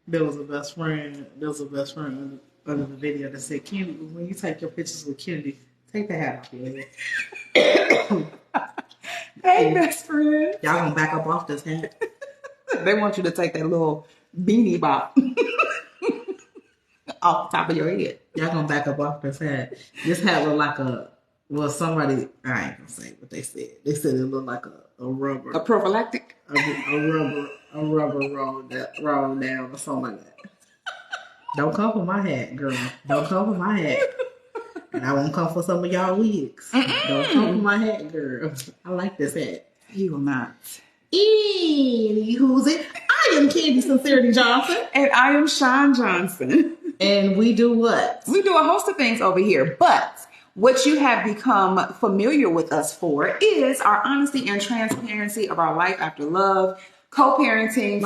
There was a best friend. Under the video that said, "Kennedy, when you take your pictures with Kennedy, take the hat off your head." Hey, best friend. Y'all gonna back up off this hat? They want you to take that little beanie bop off the top of your head. Y'all gonna back up off this hat? This hat look like somebody. I ain't gonna say what they said. They said it looked like a rubber, a prophylactic, a rubber roll down or something like that. Don't come for my hat, girl. Don't come for my hat. And I won't come for some of y'all wigs. Don't come for my hat, girl. I like this hat. You will not. Who's it? I am Candy Sincerity Johnson. And I am Sean Johnson. And we do what? We do a host of things over here. But what you have become familiar with us for is our honesty and transparency of our life after love, co-parenting.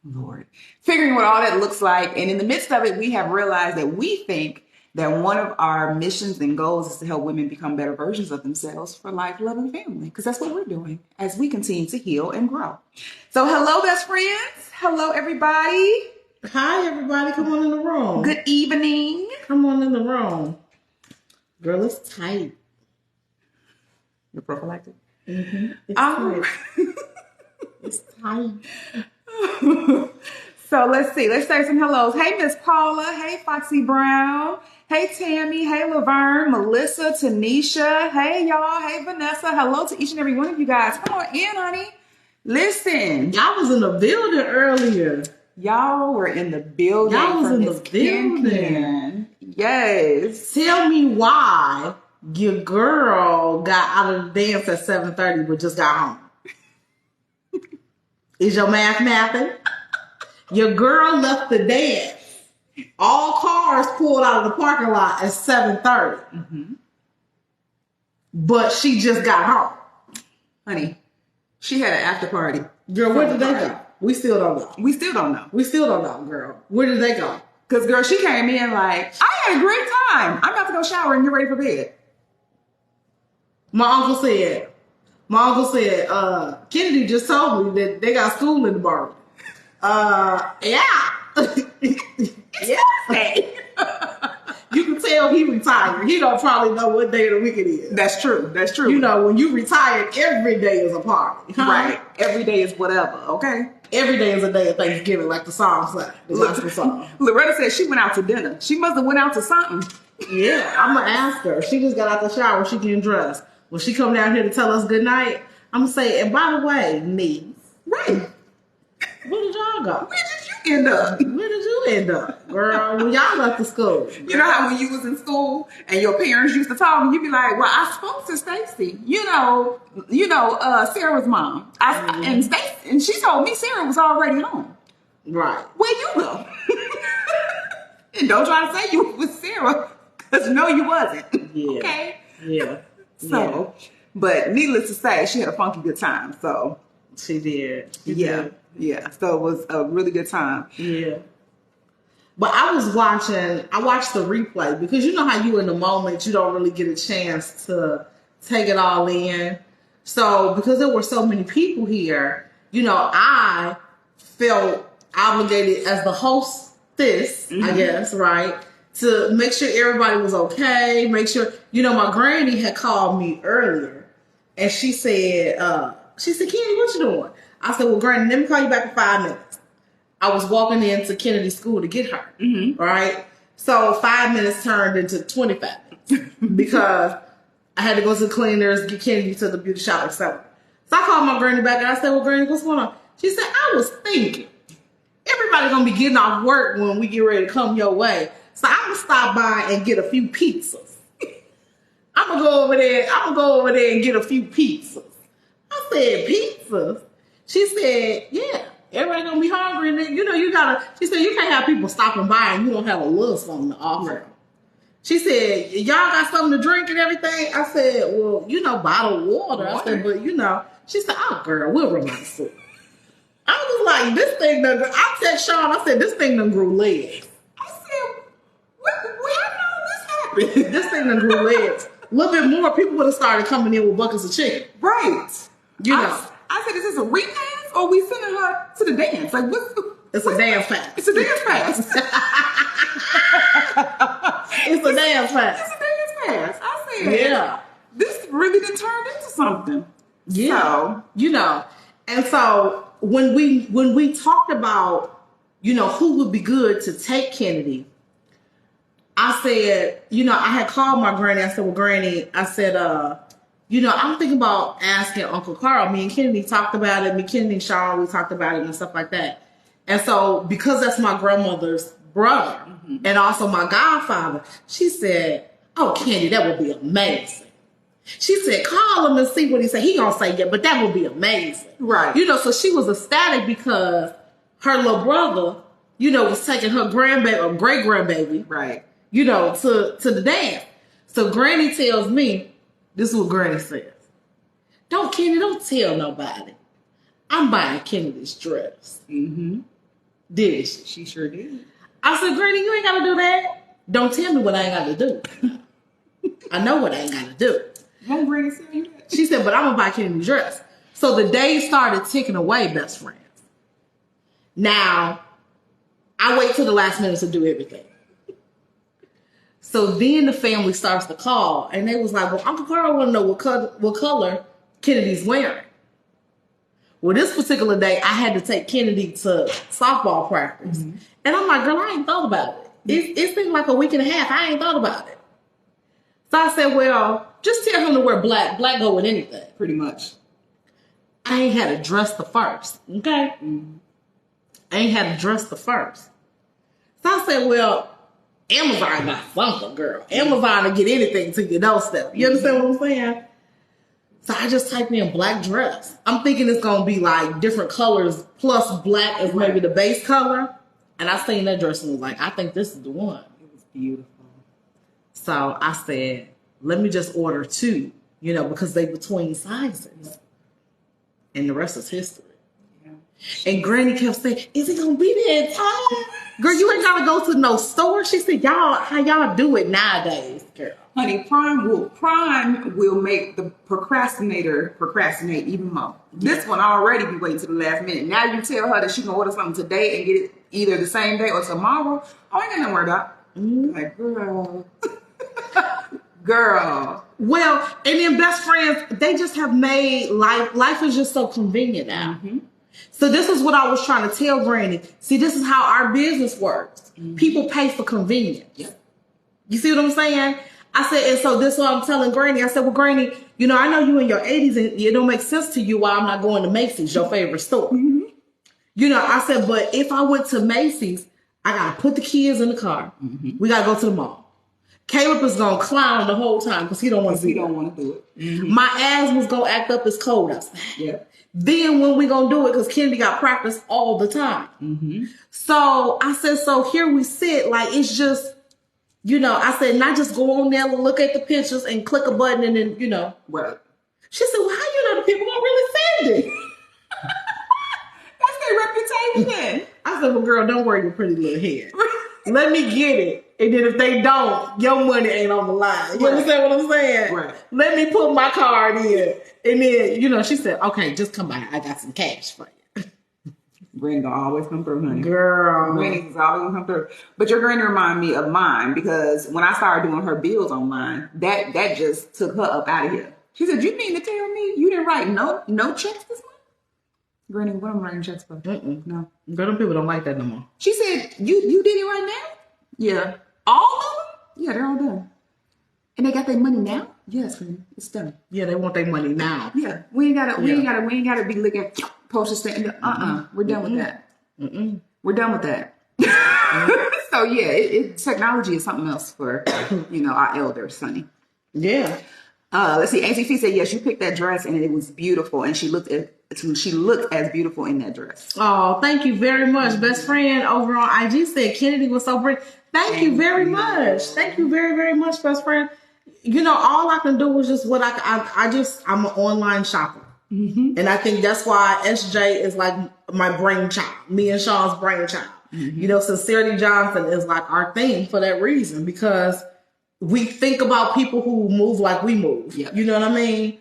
Lord. Figuring what all that looks like. And in the midst of it, we have realized that we think that one of our missions and goals is to help women become better versions of themselves for life, love, and family. Because that's what we're doing as we continue to heal and grow. So hello, best friends. Hello, everybody. Hi, everybody. Come on in the room. Good evening. Come on in the room. Girl, it's tight. You're prophylactic? Mm-hmm. It's tight. It's tight. So let's see. Let's say some hellos. Hey, Miss Paula. Hey, Foxy Brown. Hey, Tammy. Hey, Laverne. Melissa. Tanisha. Hey, y'all. Hey, Vanessa. Hello to each and every one of you guys. Come on in, honey. Listen. Y'all was in the building earlier. Y'all were in the building. Y'all was in the building. Yes. Tell me why your girl got out of the dance at 7:30 but just got home. Is your math mapping? Your girl left the dance. All cars pulled out of the parking lot at 7:30. Mm-hmm. But she just got home. Honey, she had an after party. Girl, where did they go? We still don't know. We still don't know. We still don't know, girl. Where did they go? Because, girl, she came in like, I had a great time. I'm about to go shower and get ready for bed. My uncle said, Kennedy just told me that they got school in the morning. Yeah. Yeah. You can tell he retired. He don't probably know what day of the week it is. That's true. That's true. You know, when you retired, every day is a party. Huh? Right. Every day is whatever, okay? Every day is a day of Thanksgiving, like the song said. The gospel song. Loretta said she went out to dinner. She must have went out to something. Yeah, I'm going to ask her. She just got out the shower. She getting dressed. When she come down here to tell us good night, I'm going to say, and by the way, niece. Right. Where did y'all go? Where did you end up? Where did you end up, girl? When y'all left the school. You know how when you was in school and your parents used to talk and you'd be like, well, I spoke to Stacy, Sarah's mom. And Stacy, and she told me Sarah was already home. Right. Where you go? And don't try to say you was with Sarah, because no, you wasn't. Yeah. Okay? Yeah. So, but needless to say, she had a funky good time. So she did. Yeah. So it was a really good time. Yeah. But I watched the replay because you know how you in the moment, you don't really get a chance to take it all in. So because there were so many people here, I felt obligated as the hostess, mm-hmm. I guess, right? To make sure everybody was okay, make sure, my granny had called me earlier and she said, Kenny, what you doing? I said, well, granny, let me call you back in 5 minutes. I was walking into Kennedy's school to get her, mm-hmm. right? So 5 minutes turned into 25 minutes because I had to go to the cleaners, get Kennedy to the beauty shop, etc. So I called my granny back and I said, well, granny, what's going on? She said, I was thinking, everybody going to be getting off work when we get ready to come your way. So I'm going to stop by and get a few pizzas. I'm going to go over there and get a few pizzas. I said, pizzas? She said, yeah, everybody going to be hungry. And then, she said, you can't have people stopping by and you don't have a little something to offer them. She said, y'all got something to drink and everything? I said, well, bottled water. I said, but she said, oh, girl, we'll run out of soup. I was like, this thing done, I text Sean, I said, this thing done grew legs. I said, how did all this happen? This thing done grew legs. A little bit more, people would have started coming in with buckets of chicken. Right. I said, is this a repass or are we sending her to the dance? Like, It's a dance pass. It's a dance pass. It's a dance pass. It's a dance pass. I said, yeah. This really done turned into something. Yeah. So, and so when we talked about, who would be good to take Kennedy, I said, I had called my granny. I said, well, Granny, I said, I'm thinking about asking Uncle Carl. Me and Kennedy talked about it. Me, Kennedy, and Sean, we talked about it and stuff like that. And so, because that's my grandmother's brother and also my godfather, she said, oh, Kennedy, that would be amazing. She said, call him and see what he said. He gonna say, yeah, but that would be amazing. Right. So she was ecstatic because her little brother, was taking her grandbaby or great grandbaby, right, to the dance. So Granny tells me, this is what Granny says. Kennedy, don't tell nobody. I'm buying Kennedy's dress. Mm-hmm. Did she? She sure did. I said, Granny, you ain't got to do that. Don't tell me what I ain't got to do. I know what I ain't got to do. Won't Granny say that? She said, but I'm going to buy Kennedy's dress. So the days started ticking away, best friends. Now, I wait till the last minute to do everything. So then the family starts to call, and they was like, well, Uncle Carl want to know what color Kennedy's wearing. Well, this particular day, I had to take Kennedy to softball practice. Mm-hmm. And I'm like, girl, I ain't thought about it. It's been like a week and a half. I ain't thought about it. So I said, well, just tell him to wear black. Black go with anything. Pretty much. I ain't had to dress the first, okay? Mm-hmm. I ain't had to dress the first. So I said, well, Amazon got something, girl. Amazon will get anything to your doorstep. You understand what I'm saying? So I just typed in black dress. I'm thinking it's going to be like different colors plus black as maybe the base color. And I seen that dress and was like, I think this is the one. It was beautiful. So I said, let me just order 2, because they between sizes. And the rest is history. Yeah. And Granny kept saying, is it going to be there in time? Girl, you ain't got to go to no store. She said, how y'all do it nowadays, girl? Honey, Prime will make the procrastinator procrastinate even more. Yeah. This one already be waiting to the last minute. Now you tell her that she can order something today and get it either the same day or tomorrow. I ain't got nothing worried about. Mm-hmm. Like, girl. Girl. Well, and then best friends, they just have made life is just so convenient now. Mm-hmm. So this is what I was trying to tell Granny. See, this is how our business works. Mm-hmm. People pay for convenience. Yeah. You see what I'm saying? I said, and so this is what I'm telling Granny. I said, well, Granny, I know you in your 80s and it don't make sense to you why I'm not going to Macy's, your favorite store. Mm-hmm. I said, but if I went to Macy's, I got to put the kids in the car. Mm-hmm. We got to go to the mall. Caleb is going to clown the whole time because he don't want to do it. He don't want to do it. Mm-hmm. My asthma's going to act up. It's cold outside. Yeah. Then when we going to do it, because Kennedy got practice all the time. Mm-hmm. So I said, so here we sit. Like, it's just, I said, not just go on there and look at the pictures and click a button and then, Right. She said, well, how you know the people going to really send it? That's their reputation. I said, well, girl, don't worry your pretty little head. Let me get it. And then if they don't, your money ain't on the line. You understand what I'm saying? Right. Let me put my card in. And then, she said, okay, just come by. I got some cash for you. Granny gonna always come through, honey. Girl. Granny's always gonna come through. But your granny remind me of mine because when I started doing her bills online, that just took her up out of here. She said, you mean to tell me you didn't write no checks this month? Granny, what am I writing checks for? Mm-mm. No. Girl, them people don't like that no more. She said, you did it right now? Yeah. All of them? Yeah, they're all done. And they got their money now? Yes, Granny. It's done. Yeah, they want their money now. Yeah. We ain't gotta be looking at postage stamp. We're done with that. Mm-mm. We're done with that. So yeah, technology is something else for our elder Sonny. Yeah. Let's see. Auntie Fee said yes, you picked that dress and it was beautiful, and she looked as beautiful in that dress. Oh, thank you very much. Best friend over on IG said Kennedy was so pretty. Thank you very much. Thank you very, very much, best friend. All I can do is just what I'm an online shopper. Mm-hmm. And I think that's why SJ is like my brainchild, me and Sean's brainchild. Mm-hmm. Sincerity Johnson is like our thing for that reason, because we think about people who move like we move. Yep. You know what I mean?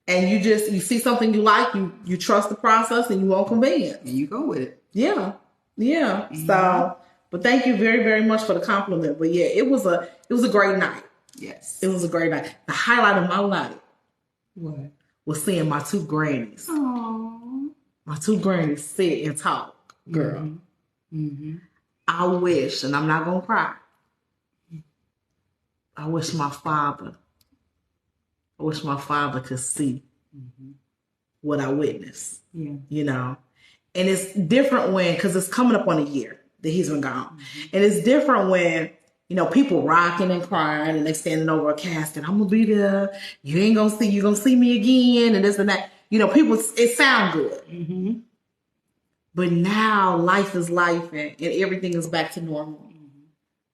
And you see something you like, you trust the process and you want convenience. And you go with it. Yeah. Yeah. So, but thank you very, very much for the compliment. But yeah, it was a great night. Yes. It was a great night. The highlight of my night was seeing my two grannies. Aww. My two grannies sit and talk, girl. I wish, and I'm not gonna cry. I wish my father could see what I witnessed. Yeah. You know, and it's different because it's coming up on a year that he's been gone, and it's different when people rocking and crying and they standing over a casket. I'm gonna be there. You gonna see me again, and this and that. People, it sound good. But now life is life, and everything is back to normal,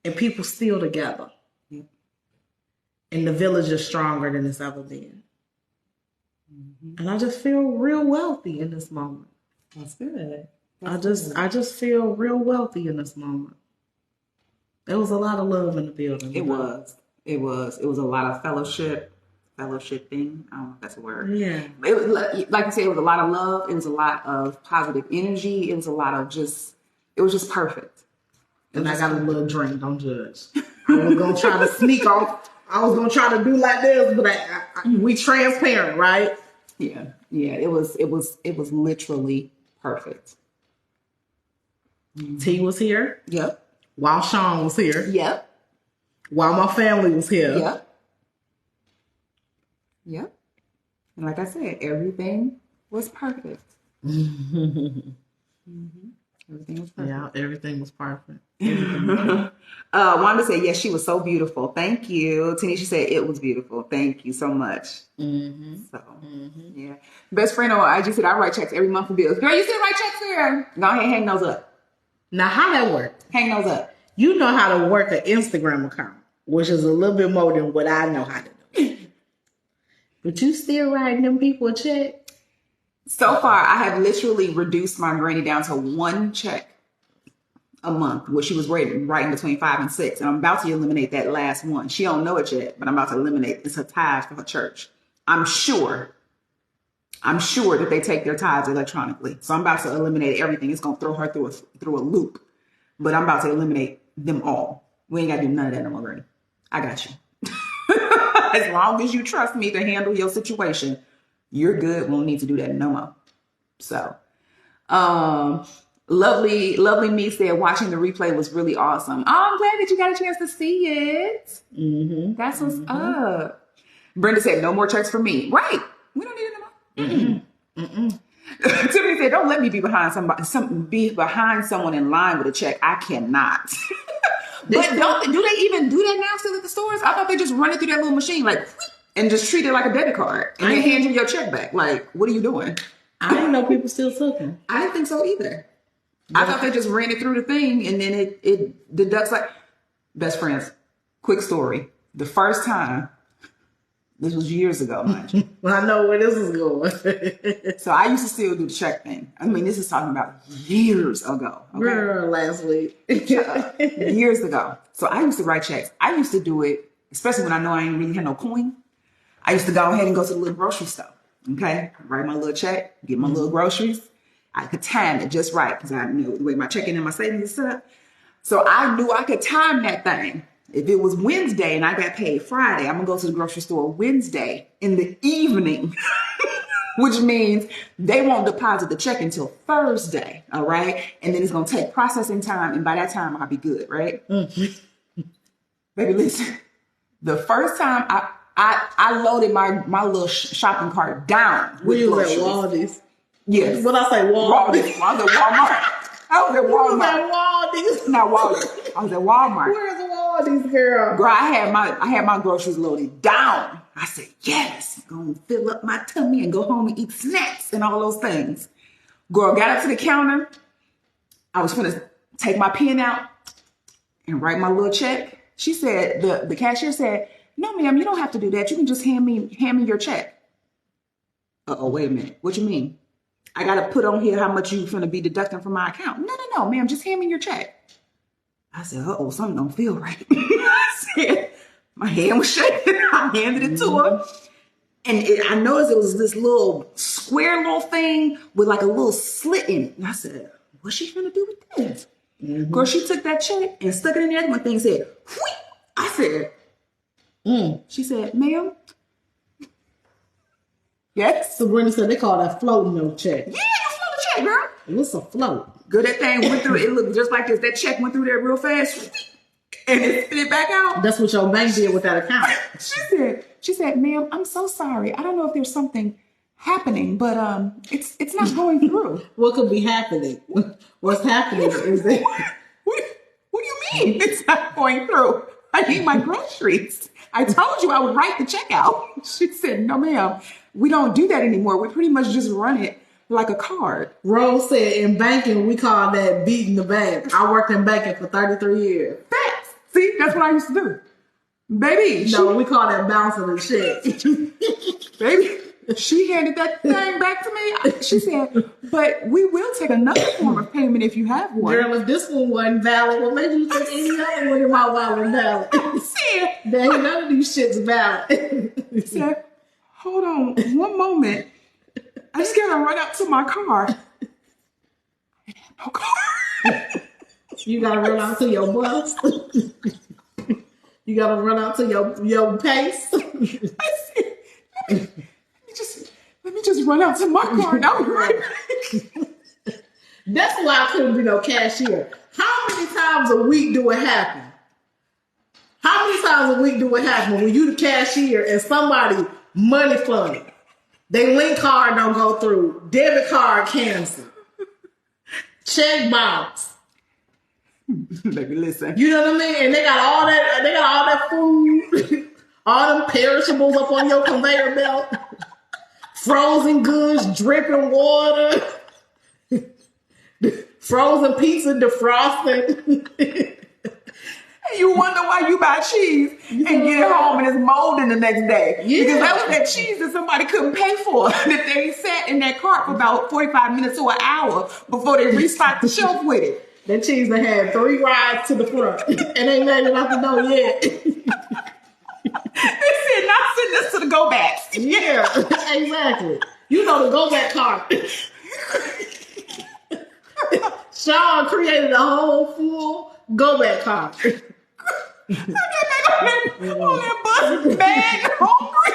and people still together. And the village is stronger than it's ever been. And I just feel real wealthy in this moment. That's good. I just feel real wealthy in this moment. There was a lot of love in the building. It was a lot of fellowshipping. I don't know if that's a word. Yeah. It was, like you said, it was a lot of love. It was a lot of positive energy. It was a lot of it was just perfect. And I got a little drink. Don't judge. I was going to try to sneak off. I was going to try to do like this, but we transparent, right? Yeah. Yeah. It was literally perfect. T was here. Yep. While Sean was here. Yep. While my family was here. Yep. Yep. And like I said, everything was perfect. Everything was perfect. Yeah, everything was perfect. Wanda said, yes, she was so beautiful. Thank you. Tanisha said, it was beautiful. Thank you so much. Yeah. Best friend on IG said, I write checks every month for bills. Girl, you still write checks here? Go ahead, hang those up. Now, how that work? Hang those up. You know how to work an Instagram account, which is a little bit more than what I know how to do. But you still writing them people a check? So far, I have literally reduced my granny down to one check a month, where she was writing between 5 and 6. And I'm about to eliminate that last one. She don't know it yet, but I'm about to eliminate. It's her tithe for her church. I'm sure that they take their tithes electronically. So I'm about to eliminate everything. It's going to throw her through a loop. But I'm about to eliminate them all. We ain't got to do none of that no more, Granny. I got you. As long as you trust me to handle your situation, you're good. We don't need to do that no more. So, lovely me said watching the replay was really awesome. Oh, I'm glad that you got a chance to see it. That's what's up. Brenda said, no more checks for me. Right. We don't need it no more. Tiffany said, don't let me be behind someone in line with a check. I cannot. But do they even do that now still at the stores? I thought they just run it through that little machine and just treat it like a debit card and then hand you your check back. Like, what are you doing? I didn't know people still took them. I didn't think so either. Yeah. I thought they just ran it through the thing and then it deducts like best friends. Quick story. The first time, this was years ago, mind you. Well, I know where this is going. So I used to still do the check thing. I mean, this is talking about years ago. Okay? Girl, last week. Years ago. So I used to write checks. I used to do it, especially when I know I ain't really had no coin. I used to go ahead and go to the little grocery store. Okay? Write my little check, get my little groceries. I could time it just right because I knew the way my checking and my savings is set up. So I knew I could time that thing. If it was Wednesday and I got paid Friday, I'm going to go to the grocery store Wednesday in the evening, which means they won't deposit the check until Thursday. All right. And then it's going to take processing time. And by that time, I'll be good. Right. Baby, listen, the first time I loaded my little shopping cart down. Were you at Waldy's? Yes. What I say, Waldy's? I was at Walmart. I was at Walmart. Waldy's. Not Walmart. I was at Walmart. Where's Waldy's, girl? Girl, I had my groceries loaded down. I said, yes, gonna fill up my tummy and go home and eat snacks and all those things. Girl, got up to the counter. I was gonna take my pen out and write my little check. She said, the cashier said, no, ma'am, you don't have to do that. You can just hand me your check. Uh-oh, wait a minute. What you mean? I got to put on here how much you're going to be deducting from my account. No, ma'am, just hand me your check. I said, uh-oh, something don't feel right. I said, my hand was shaking. I handed it to her. And I noticed it was this little square little thing with like a little slit in it. And I said, what's she gonna do with this? Mm-hmm. Girl, she took that check and stuck it in there. And my thing said, whee! I said, She said, ma'am. Yes. So Brenda said they call that floating no check. Yeah, you float the check, girl. It's a float. Girl, that thing went through, it looked just like this. That check went through there real fast. And it spit it back out. That's what your bank did with that account. She said, ma'am, I'm so sorry. I don't know if there's something happening, but it's not going through. What could be happening? What's happening is that... What do you mean it's not going through? I need my groceries. I told you I would write the check out. She said, no, ma'am, we don't do that anymore. We pretty much just run it like a card. Rose said in banking, we call that beating the bank. I worked in banking for 33 years. Facts. See, that's what I used to do. Baby. No, we call that bouncing the check. Baby, she handed that thing back to me. She said, but we will take another form of payment if you have one. Girl, if this one wasn't valid, what made you think any other one in my wallet valid? There ain't none of these shits valid. She said, hold on one moment. I just gotta run out to my car. I didn't have no car. You gotta run out to your bus. You gotta run out to your pace. I said, let me just run out to my car and I'll be right back. That's why I couldn't be no cashier. How many times a week do it happen? How many times a week do it happen when you the cashier and somebody money flooded? They link card don't go through. Debit card canceled. Check bounce. Baby, listen. You know what I mean? And they got all that food, all them perishables up on your conveyor belt, frozen goods, dripping water, frozen pizza defrosting. You wonder why you buy cheese and get it home and it's molding the next day. Yeah. Because that was that cheese that somebody couldn't pay for. That they sat in that cart for about 45 minutes or an hour before they restocked the shelf with it. That cheese that had 3 rides to the front and ain't made it out the door yet. They said, not send this to the go backs. Yeah, exactly. You know the go back cart. Sean created a whole full go back cart. I get back on that bus mad and hungry.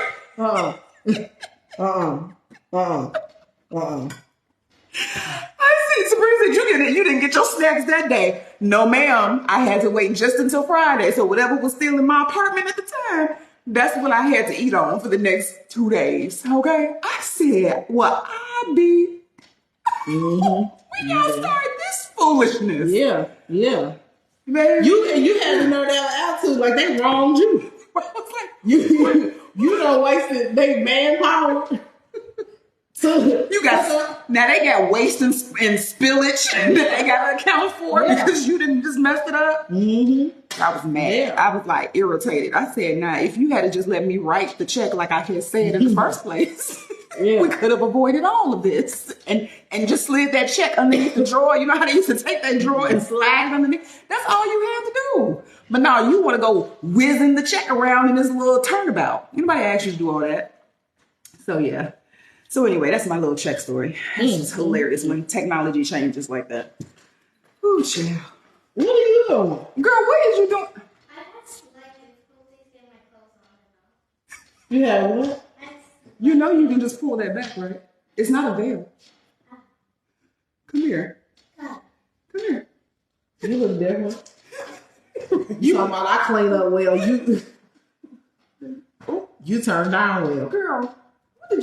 I see. Sabrina said you didn't get your snacks that day. No, ma'am. I had to wait just until Friday. So whatever was still in my apartment at the time, that's what I had to eat on for the next 2 days. Okay? I said, well, I be... We gotta start this foolishness. Yeah, yeah. Man. You had to know that attitude, like they wronged you. You done wasted their manpower. So you got now they got waste and spillage that they got to account for because you didn't just mess it up. Mm-hmm. I was mad. Yeah. I was like irritated. I said, "Nah, if you had to just let me write the check like I had said in the first place, we could have avoided all of this and just slid that check underneath the drawer. You know how they used to take that drawer and slide it underneath? That's all you had to do. But now you want to go whizzing the check around in this little turnabout. Anybody asked you to do all that? So yeah." So anyway, that's my little check story. It's hilarious when technology changes like that. Ooh, child. What are you doing? Girl, what is you doing? I had sweat and fully get my clothes on. You had what? You know you can just pull that back, right? It's not a veil. Come here. Come here. You look different. You talking about I clean up well. You turned down well. Girl. What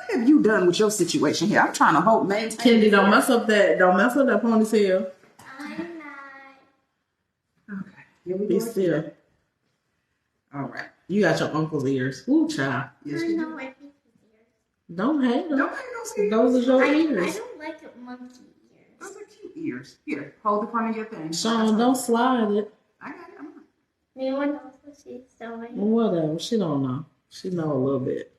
have you done with your situation here? I'm trying to hope, man. Kendi, don't mess up that ponytail. I'm not. Okay. Here we Be go. still. All right. You got your uncle's ears. Ooh, child. Yes, I don't like monkey ears. Don't hate them. Don't hate those ears. Those are your I ears. don't like monkey ears. Those are cute ears. Here, hold the front of your thing. Sean, don't slide it. I got it. I'm on. Anyone knows what she's doing? Whatever. She don't know. She know a little bit.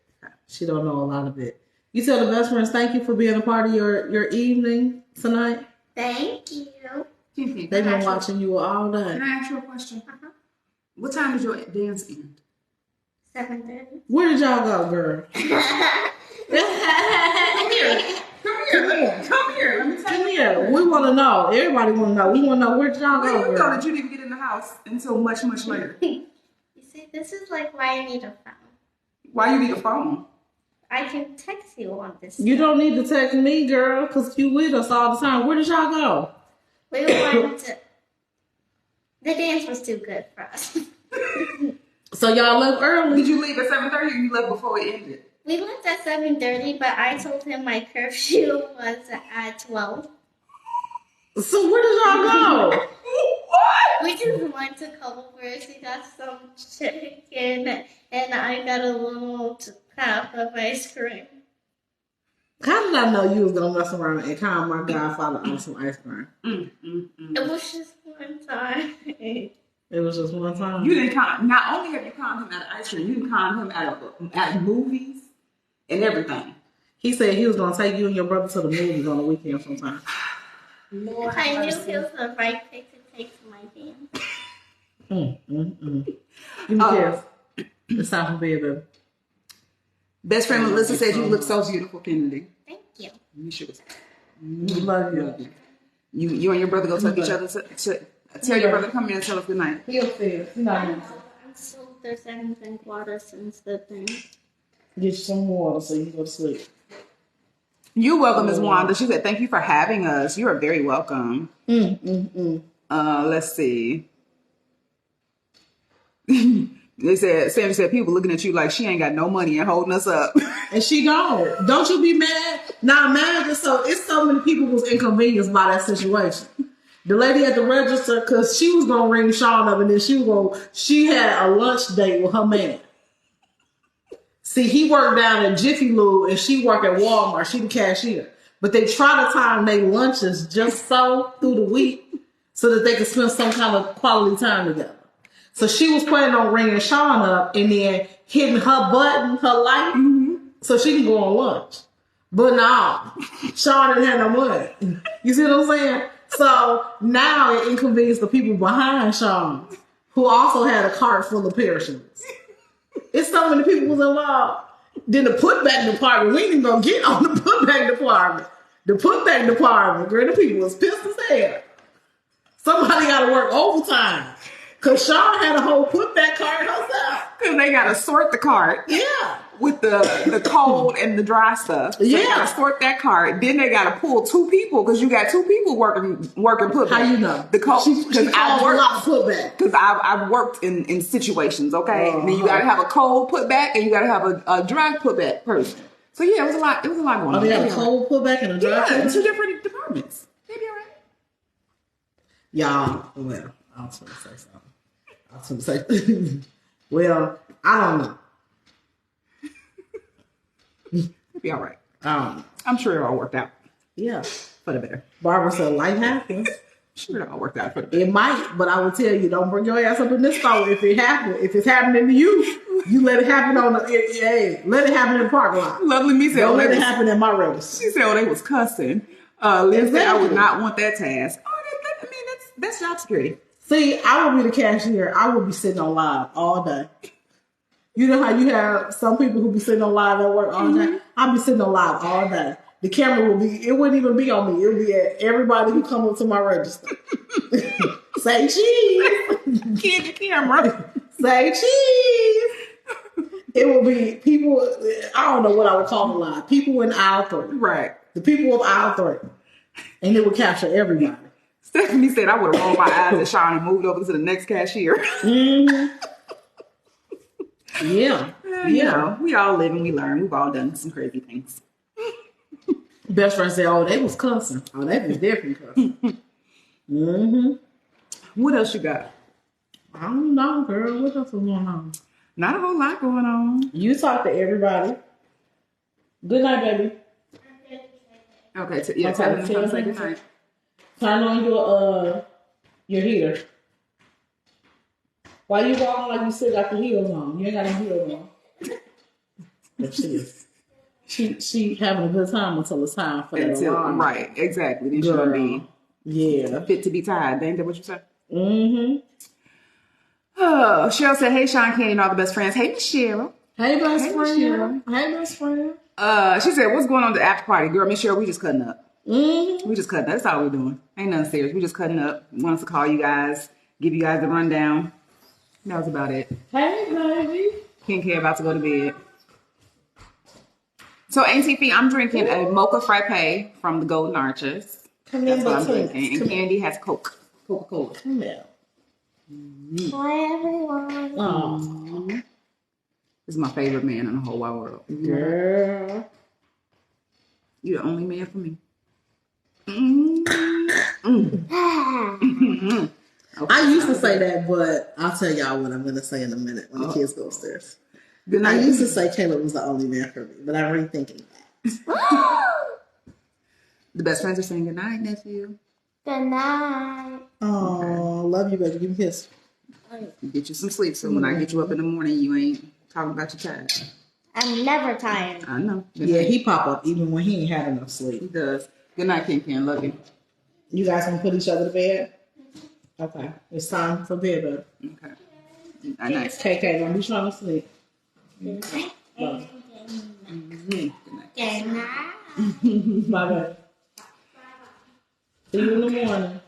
She don't know a lot of it. You tell the best friends thank you for being a part of your evening tonight. Thank you. They've They've been watching you all day. Can I ask you a question? What time does your dance end? 7:30. Where did y'all go, girl? Come here. Let me tell Come here. We want to know. Everybody want to know. We want to know where did y'all Where go, you girl? know that you didn't get in the house until much, much later? You see, this is like why I need a phone. Why you need a phone? I can text you on this. You don't need to text me, girl, because you with us all the time. Where did y'all go? We wanted to. The dance was too good for us. So y'all left early. Did you leave at 7:30 or you left before it ended? We left at 7:30, but I told him my curfew was at 12. So where did y'all go? What? We just went to Culver's. He got some chicken, and I got a little cup of ice cream. How did I know you was gonna mess around and call my godfather on some ice cream? It was just one time. It was just one time. You didn't con. Not only have you conned him at ice cream, you conned him at movies and everything. He said he was gonna take you and your brother to the movies on the weekend sometime. Lord, I knew he was the right pick to take to my dance. Give me a kiss. It's time for bed, baby. Best friend Melissa said you look so beautiful, Kennedy. Thank you. You should. We love you. You and your brother go tuck each other to tell your brother to come here and tell us good night. He upstairs. He's not here. I'm so thirsty. I haven't drank water since the thing. Get you some water so you can go to sleep. You're welcome, Ms. Wanda. She said, thank you for having us. You are very welcome. Let's see. Sammy said, people looking at you like she ain't got no money and holding us up. And she gone. Don't you be mad? Now imagine, so it's so many people was inconvenienced by that situation. The lady at the register, because she was gonna ring Sean up, and then she had a lunch date with her man. See, he worked down at Jiffy Lube and she worked at Walmart. She the cashier. But they try to time their lunches just so through the week so that they could spend some kind of quality time together. So she was planning on ringing Sean up and then hitting her button, her light, so she can go on lunch. But no, Sean didn't have no money. You see what I'm saying? So now it inconvenienced the people behind Sean, who also had a cart full of perishables. It's so many people was involved. Then the putback department, we ain't even gonna get on the putback department. The putback department, girl, the people was pissed as hell. Somebody gotta work overtime. Cause Sean had a whole putback cart herself. Because they got to sort the cart. Yeah. With the cold and the dry stuff. So they got to sort that cart. Then they got to pull two people because you got two people working putback. How you know? The cold. Because I worked a lot of putback. Because I've worked in situations, okay? And then you got to have a cold putback and you got to have a dry putback person. So yeah, it was a lot going on. Oh, they had a cold putback and a dry putback? Two different departments. Maybe all right. Y'all, well, I was going to say something. Well, I don't know. It'll be all right. I'm sure it all worked out. Yeah. For the better. Barbara said life happens. Sure it all worked out for the better. It might, but I will tell you, don't bring your ass up in this store if it happens. If it's happening to you, you let it happen let it happen in the parking lot. Lovely me said, don't let it happen in my register. She said, they was cussing. Liz said, I would not want that task. Oh, that's job security. See, I would be the cashier. I would be sitting on live all day. You know how you have some people who be sitting on live at work all day? I'd be sitting on live all day. The camera it wouldn't even be on me. It would be at everybody who come up to my register. Say cheese. Kid the camera. Say cheese. It would be people, I don't know what I would call them live. People in aisle 3. Right. The people of aisle 3. And it would capture everybody. Stephanie said I would have rolled my eyes at Sean and moved over to the next cashier. Yeah. You know, we all live and we learn. We've all done some crazy things. Best friend said, they was cussing. Oh, they was different cussing. What else you got? I don't know, girl. What else is going on? Not a whole lot going on. You talk to everybody. Good night, baby. Okay, tell them to say good night. Turn on your heater. Why you walking like you still got the heels on? You ain't got no heels on. But she having a good time until it's time for that alarm. Right, exactly. Then she's gonna be fit to be tied. Ain't that what you said? Oh, Cheryl said, hey, Sean, Candy, and all the best friends. Hey, Miss Cheryl. Hey, best Hey, friend. Cheryl. Hey, best friend. She said, what's going on at the after party? Girl, Miss Cheryl, we just cutting up. Mm-hmm. We just cutting up. That's all we're doing. Ain't nothing serious. We just cutting up. Wants to call you guys, give you guys the rundown. That was about it. Hey, baby. Ken K about to go to bed. So, Auntie Fee, I'm drinking a mocha frappe from the Golden Arches. Come That's in what I'm between. drinking. And Candy has Coca-Cola. Come here. Hi, everyone. Oh, This is my favorite man in the whole wide world. girl. You're the only man for me. Okay. I used to say that, but I'll tell y'all what I'm going to say in a minute when the kids go upstairs. Good I night. used to say Caleb was the only man for me, but I'm rethinking that. The best friends are saying good night, nephew. Good night. Oh, love you, baby. Give me a kiss. Get you some sleep so when I get you up in the morning, you ain't talking about your child. I'm never tired. I know. Good Yeah, night. he pop up even when he ain't had enough sleep. He does. Good night, Ken. Love you. You guys gonna put each other to bed? Okay. It's time for bed, baby. Okay. Night night. KK, don't be trying to sleep. Good night. Love Good night. Good night. you. Bye, baby. See you in the morning.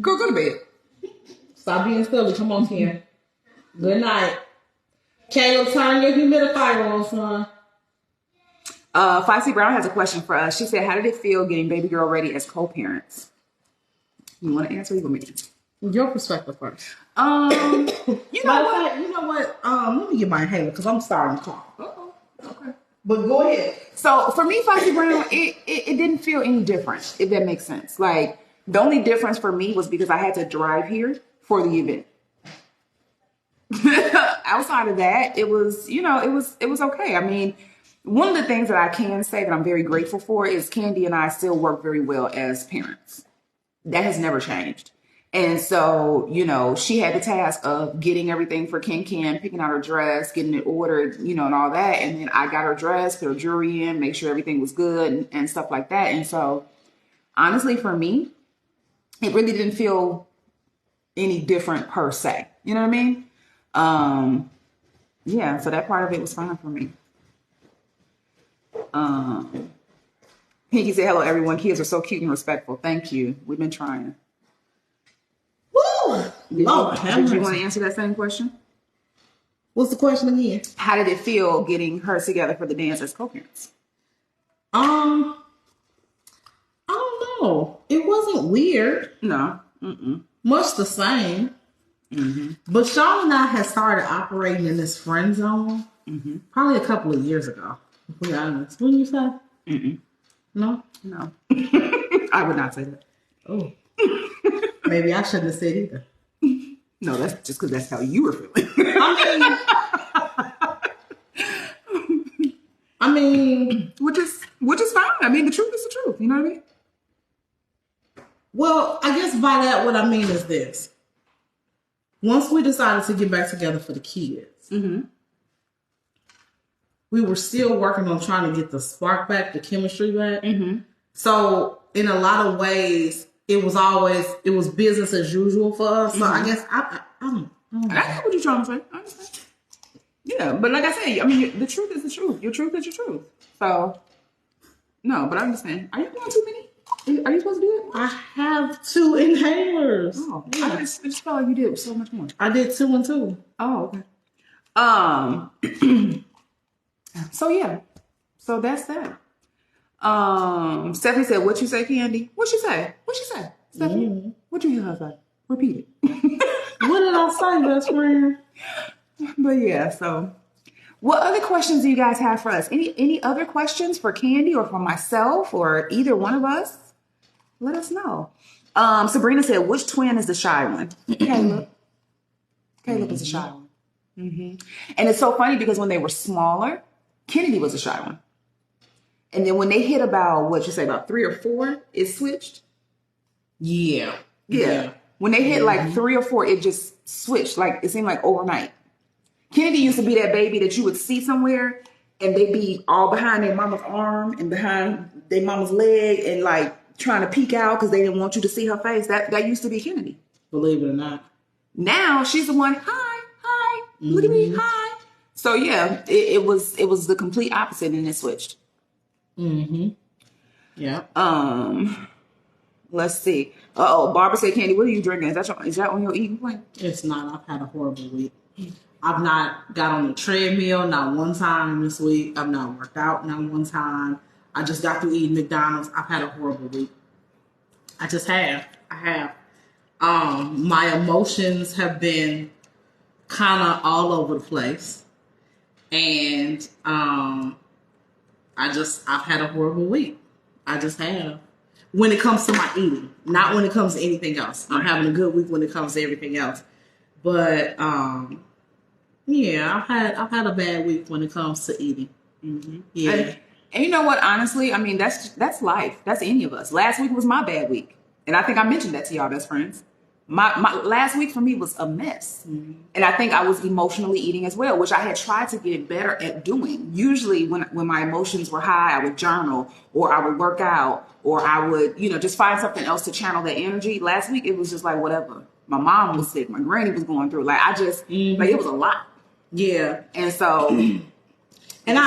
Go to bed. Stop being silly. Come on, Ken. Good night. Caleb, turn your humidifier on, son. Foxy Brown has a question for us. She said, how did it feel getting baby girl ready as co-parents? You want to answer? Or you want me to answer? Your perspective first. You know what? You know what? Let me get my inhaler because I'm starting to cough. Uh-oh. Okay. But go ahead. So for me, Foxy Brown, it didn't feel any different, if that makes sense. Like the only difference for me was because I had to drive here for the event. Outside of that, it was okay. I mean, one of the things that I can say that I'm very grateful for is Candy and I still work very well as parents. That has never changed. And so, she had the task of getting everything for Ken, picking out her dress, getting it ordered, and all that. And then I got her dress, put her jewelry in, make sure everything was good and stuff like that. And so, honestly, for me, it really didn't feel any different per se. You know what I mean? Yeah, so that part of it was fine for me. Pinky said, hello, everyone. Kids are so cute and respectful. Thank you. We've been trying. Woo! Did you Lord, want to answer that same question? What's the question again? How did it feel getting her together for the dance as co-parents? I don't know. It wasn't weird. No. Much the same. Mm-hmm. But Sean and I had started operating in this friend zone probably a couple of years ago. If we're honest. Wouldn't you say? No? No. I would not say that. Oh. Maybe I shouldn't have said either. No, that's just because that's how you were feeling. I mean, which is fine. I mean, the truth is the truth. You know what I mean? Well, I guess by that, what I mean is this. Once we decided to get back together for the kids, we were still working on trying to get the spark back, the chemistry back. So in a lot of ways, it was business as usual for us. So I guess I don't know. I get what you're trying to say. I understand. Yeah, but like I said, I mean, the truth is the truth. Your truth is your truth. So, no, but I understand. Are you doing too many? Are you supposed to do it? I have 2 inhalers. Oh, yeah. I just felt like you did so much more. I did 2 and 2. Oh, okay. So yeah. So that's that. Stephanie said, what you say, Candy? What she say? Stephanie? What you hear her say? Repeat it. What did I say, best friend? But yeah, so what other questions do you guys have for us? Any other questions for Candy or for myself or either one of us? Let us know. Sabrina said, which twin is the shy one? Caleb. Caleb is the shy one. And it's so funny because when they were smaller, Kennedy was the shy one. And then when they hit about, about 3 or 4, it switched? Yeah. When they hit like 3 or 4, it just switched. Like, it seemed like overnight. Kennedy used to be that baby that you would see somewhere and they be all behind their mama's arm and behind their mama's leg and like trying to peek out because they didn't want you to see her face. That used to be Kennedy. Believe it or not. Now she's the one. Hi, look at me, hi. So yeah, it was the complete opposite, and it switched. Yeah. Let's see. Barbara said, Candy, what are you drinking? Is that on your eating plan? It's not. I've had a horrible week. I've not got on the treadmill not one time this week. I've not worked out not one time. I just got through eating McDonald's. I've had a horrible week. I just have. I have. My emotions have been kind of all over the place. And I've had a horrible week. I just have. When it comes to my eating, not when it comes to anything else. I'm having a good week when it comes to everything else. But yeah, I've had a bad week when it comes to eating. Yeah. And you know what? Honestly, I mean that's life. That's any of us. Last week was my bad week, and I think I mentioned that to y'all, best friends. My last week for me was a mess, and I think I was emotionally eating as well, which I had tried to get better at doing. Usually, when my emotions were high, I would journal, or I would work out, or I would just find something else to channel that energy. Last week it was just like whatever. My mom was sick, my granny was going through. Like I just like it was a lot. Yeah, and so and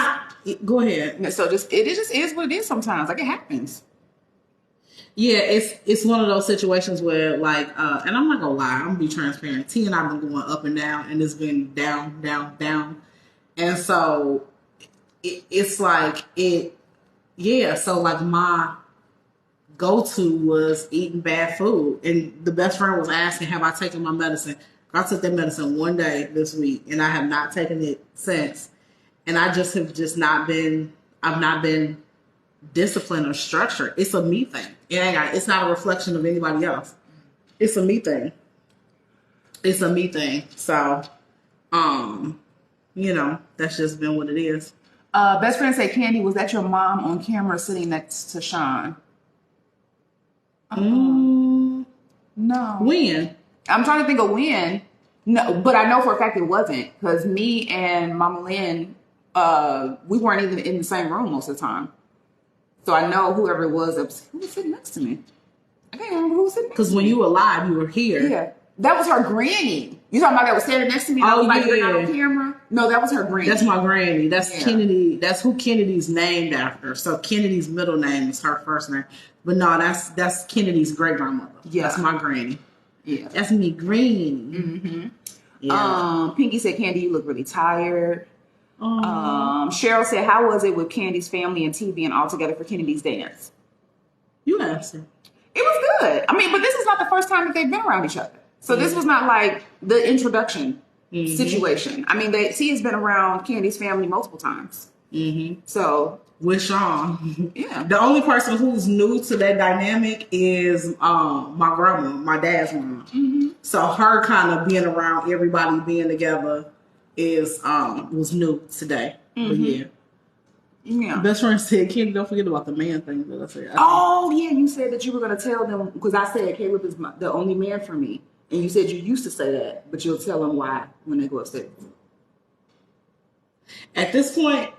go ahead. So it just is what it is sometimes. Like it happens. Yeah, it's one of those situations where like, and I'm not gonna lie, I'm gonna be transparent. T and I've been going up and down, and it's been down, down, down, and so it's like yeah. So like my go-to was eating bad food, and the best friend was asking, "Have I taken my medicine?" I took that medicine one day this week, and I have not taken it since, and I just have not been. I've not been discipline or structure. It's a me thing. It's not a reflection of anybody else. It's a me thing. It's a me thing. So, that's just been what it is. Best friend said, Candy, was that your mom on camera sitting next to Sean? No. When? I'm trying to think of when. No, but I know for a fact it wasn't, because me and Mama Lynn, we weren't even in the same room most of the time. So I know whoever it was, who was sitting next to me? I can't remember who was sitting next to me. Because when you were alive, you were here. Yeah. That was her granny. You talking about that was standing next to me? And I was like, you're not on camera? No, that was her granny. That's my granny. That's Kennedy. That's who Kennedy's named after. So Kennedy's middle name is her first name. But no, that's Kennedy's great grandmother. Yeah. That's my granny. Yeah. That's me, granny. Yeah. Pinky said, Candy, you look really tired. Cheryl said, how was it with Candy's family and T being all together for Kennedy's dance? You answer. It was good. I mean, but this is not the first time that they've been around each other. So this was not like the introduction situation. I mean, T has been around Candy's family multiple times. So with Sean, yeah, the only person who's new to that dynamic is my grandma, my dad's mom. So her kind of being around everybody being together was new today. But yeah. Best friend said, Candy, don't forget about the man thing that I said. You said that you were going to tell them, because I said Caleb is the only man for me. And you said you used to say that, but you'll tell them why when they go upstairs. At this point,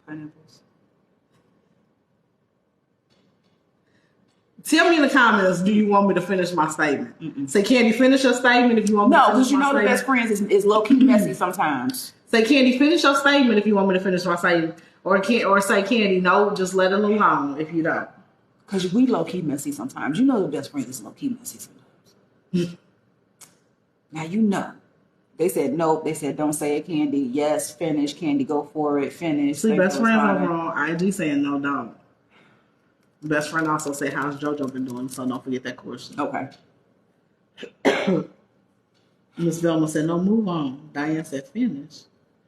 pineapples. Tell me in the comments, do you want me to finish my statement? Say, Candy, finish your statement if you want me to finish my statement. No, because the best friends is low-key messy sometimes. Say, Candy, finish your statement if you want me to finish my statement. Or say, Candy, no, just let it alone if you don't. Because we low-key messy sometimes. You know the best friend is low-key messy sometimes. Now you know. They said nope. They said don't say it, Candy. Yes, finish, Candy, go for it, finish. See, best friends are wrong. IG saying no, don't. Best friend also said, how's JoJo been doing? So don't forget that question. Okay. Miss Velma said, no, move on. Diane said, finish.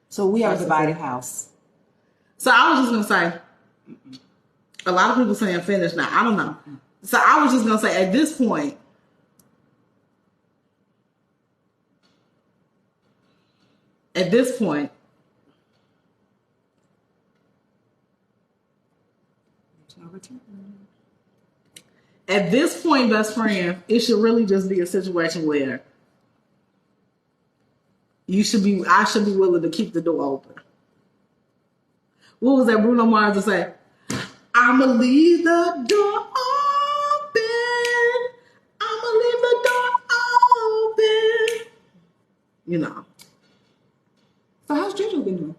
So we have a divided house. So I was just going to say, a lot of people saying finish now. I don't know. So I was just going to say, at this point, At this point, best friend, it should really just be a situation where I should be willing to keep the door open. What was that Bruno Mars to say? I'ma leave the door open. I'ma leave the door open. You know. So how's JoJo been doing?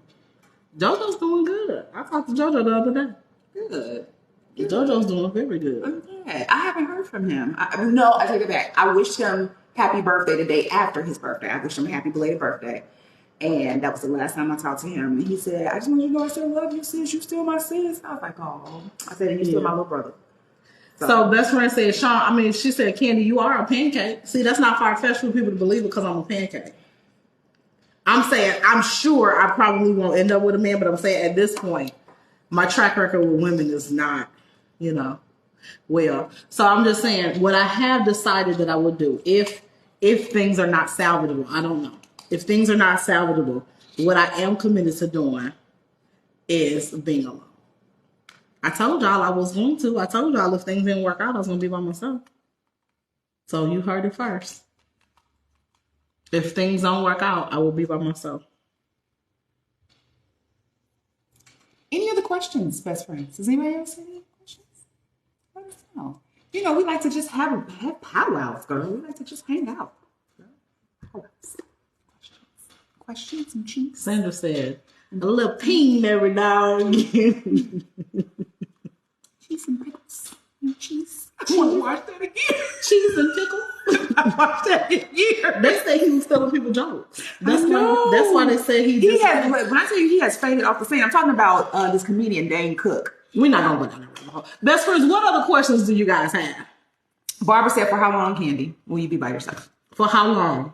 JoJo's doing good. I talked to JoJo the other day. Good. JoJo's doing very good. Okay. I haven't heard from him. No, I take it back. I wished him happy birthday the day after his birthday. I wished him a happy belated birthday. And that was the last time I talked to him. And he said, I just want you to know I still love you, sis. You still my sis. I was like, oh. I said, and you're still my little brother. So best friend said, Sean, she said, Candy, you are a pancake. See, that's not far-fetched for people to believe because I'm a pancake. I'm saying, I'm sure I probably won't end up with a man, but I'm saying at this point, my track record with women is not, well. So I'm just saying, what I have decided that I would do, if things are not salvageable, I don't know. If things are not salvageable, what I am committed to doing is being alone. I told y'all I was going to. I told y'all if things didn't work out, I was going to be by myself. So you heard it first. If things don't work out, I will be by myself. Any other questions, best friends? Does anybody else have any questions? Let us know. We like to just have powwows, girl. We like to just hang out. Questions and cheeks. Sandra said, a little ping every now and again. Cheese and pickles and cheese. I want to watch that again. Cheese and pickles. I watched that again. They say he was telling people jokes. That's why they say he has. When I tell you he has faded off the scene, I'm talking about this comedian Dane Cook. We're not gonna go down there. Best friends, what other questions do you guys have? Barbara said, "For how long, Candy, will you be by yourself?" For how long?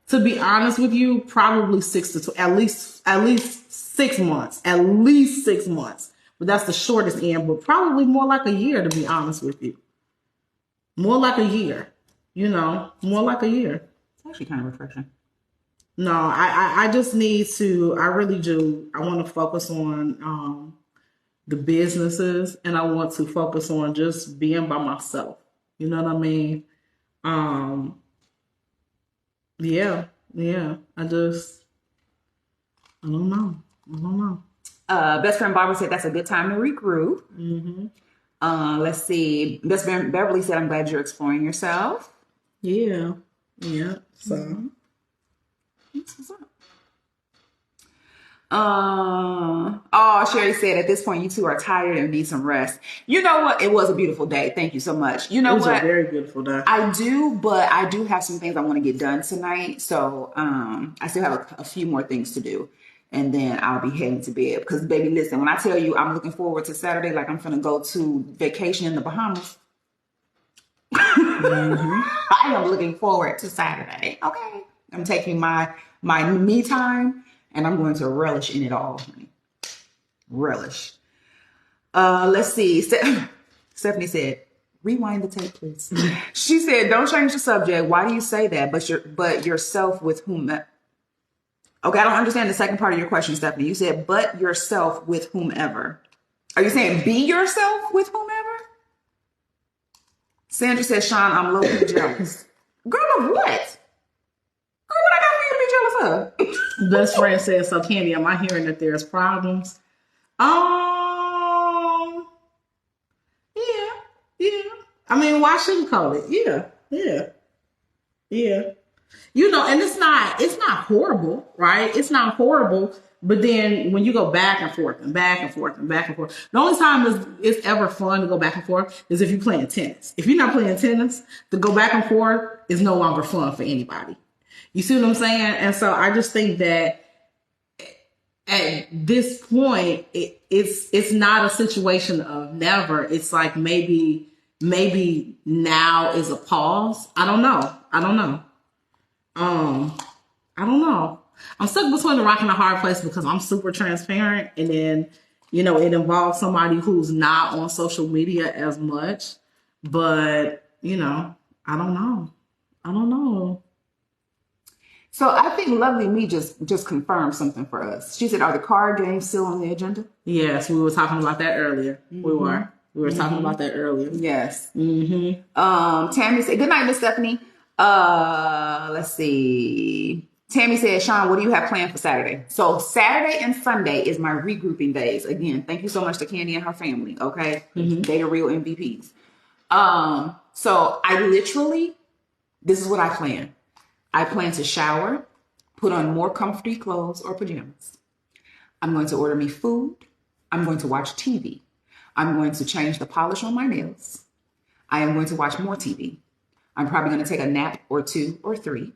To be honest with you, probably at least 6 months. At least 6 months. But that's the shortest end, but probably more like a year, to be honest with you. More like a year. More like a year. It's actually kind of refreshing. No, I just need to, I really do. I want to focus on the businesses, and I want to focus on just being by myself. You know what I mean? Yeah. I don't know. Best friend Barbara said that's a good time to regroup. Mm-hmm. Let's see. Best friend Beverly said, I'm glad you're exploring yourself. Yeah. So. What's up? Sherry said, at this point, you two are tired and need some rest. You know what? It was a beautiful day. Thank you so much. You know what? It was a very beautiful day. I do have some things I want to get done tonight. So I still have a few more things to do. And then I'll be heading to bed. Because, baby, listen, when I tell you I'm looking forward to Saturday, like I'm going to go to vacation in the Bahamas. Mm-hmm. I am looking forward to Saturday. Okay. I'm taking my me time. And I'm going to relish in it all, honey. Relish. Let's see. Stephanie said, rewind the tape, please. She said, don't change the subject. Why do you say that? But yourself with whom? Okay, I don't understand the second part of your question, Stephanie. You said, but yourself with whomever. Are you saying be yourself with whomever? Sandra said, Sean, I'm low-key jealous. Girl, of what? Girl, what I got for you to be jealous of? Best friend says, so Candy, am I hearing that there's problems? Yeah. I mean, why sugarcoat it? Yeah. And it's not horrible, right? It's not horrible. But then when you go back and forth and back and forth and back and forth, the only time it's ever fun to go back and forth is if you're playing tennis. If you're not playing tennis, to go back and forth is no longer fun for anybody. You see what I'm saying? And so I just think that at this point, it's not a situation of never. It's like maybe now is a pause. I don't know. I don't know. I'm stuck between a rock and a hard place because I'm super transparent, and then it involves somebody who's not on social media as much. But I don't know. So I think Lovely Me just confirmed something for us. She said, are the card games still on the agenda? Yes, we were talking about that earlier. Mm-hmm. We were talking about that earlier. Yes. Mm-hmm. Tammy said, good night, Miss Stephanie. Let's see. Tammy said, Sean, what do you have planned for Saturday? So Saturday and Sunday is my regrouping days. Again, thank you so much to Candy and her family. Okay. They are real MVPs. So I literally, this is what I plan. I plan to shower, put on more comfy clothes or pajamas. I'm going to order me food. I'm going to watch TV. I'm going to change the polish on my nails. I am going to watch more TV. I'm probably going to take a nap or 2 or 3.